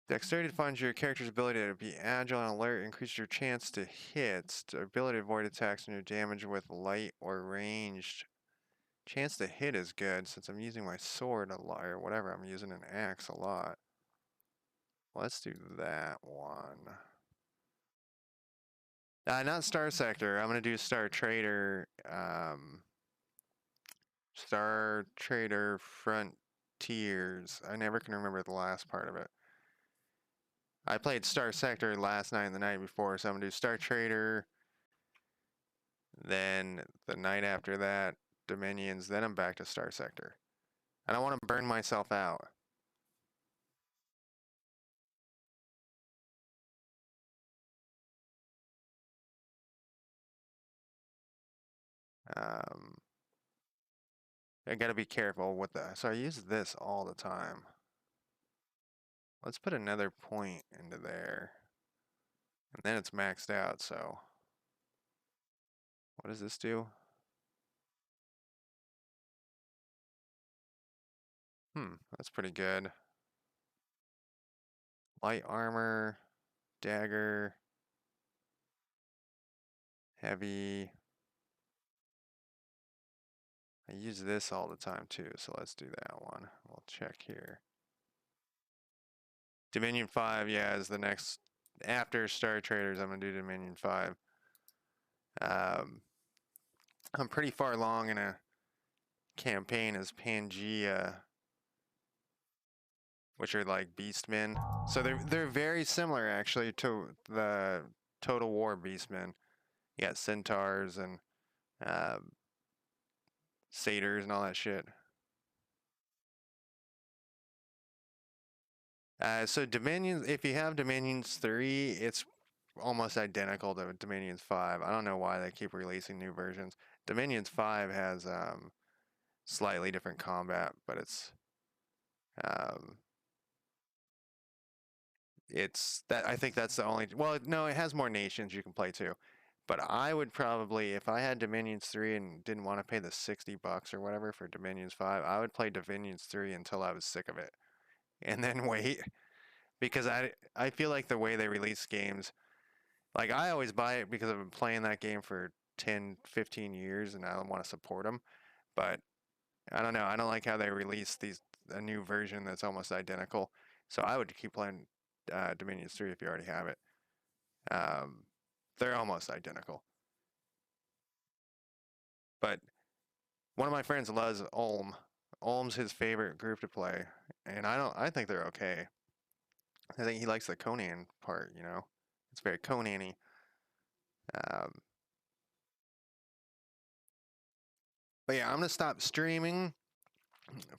Dexterity funds your character's ability to be agile and alert, increases your chance to hit, the ability to avoid attacks and your damage with light or ranged. Chance to hit is good since I'm using my sword a lot, or whatever, I'm using an axe a lot. Let's do that one. Not Star Sector. I'm gonna do Star Trader. Star Trader Frontiers. I never can remember the last part of it. I played Star Sector last night and the night before, so I'm gonna do Star Trader. Then the night after that, Dominions. Then I'm back to Star Sector. I don't want to burn myself out. I gotta be careful with that. So I use this all the time. Let's put another point into there. And then it's maxed out, so. What does this do? That's pretty good. Light armor, dagger, heavy. I use this all the time too, so let's do that one. We'll check here. Dominion 5, yeah, is the next. After Star Traders, I'm going to do Dominion 5. I'm pretty far along in a campaign as Pangea, which are like beastmen. So they're very similar actually to the Total War beastmen. You got centaurs and satyrs and all that shit. So Dominions, if you have Dominions 3, it's almost identical to Dominions 5. I don't know why they keep releasing new versions. Dominions 5 has slightly different combat, but um, it's that I think that's the only. Well, no, it has more nations you can play too. But I would probably, if I had Dominions 3 and didn't want to pay the $60 or whatever for Dominions 5, I would play Dominions 3 until I was sick of it, and then wait because I feel like the way they release games, like I always buy it because I've been playing that game for 10, 15 years and I don't want to support them. But I don't know. I don't like how they release a new version that's almost identical. So I would keep playing Dominions 3 if you already have it. Um, they're almost identical. But one of my friends loves Ulm. Ulm's his favorite group to play, and I don't. I think they're okay. I think he likes the Conan part. It's very Conan-y. Um, but yeah, I'm gonna stop streaming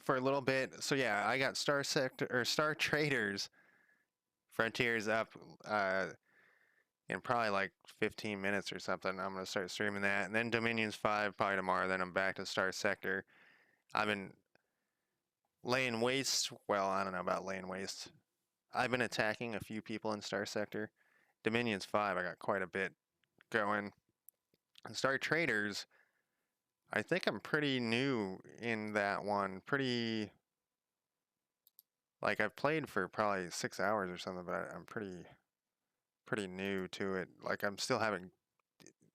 for a little bit. So yeah, I got Star Sector or Star Traders Frontiers up uh, in probably like 15 minutes or something. I'm gonna start streaming that, and then Dominions 5 probably tomorrow. Then I'm back to Star Sector. I've been laying waste. Well, I don't know about laying waste. I've been attacking a few people in Star Sector. Dominions 5, I got quite a bit going. And Star Traders, I think I'm pretty new in that one. Like I've played for probably 6 hours or something, but I'm pretty new to it. Like I'm still having.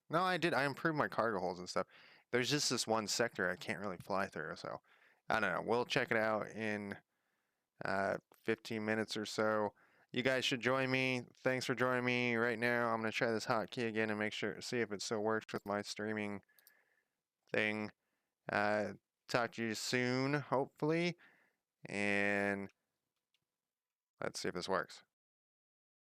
No, I improved my cargo holds and stuff. There's just this one sector I can't really fly through, so I don't know. We'll check it out in uh, 15 minutes or so. You guys should join me. Thanks for joining me right now. I'm gonna try this hotkey again and see if it still works with my streaming thing. Uh, talk to you soon, hopefully, and let's see if this works.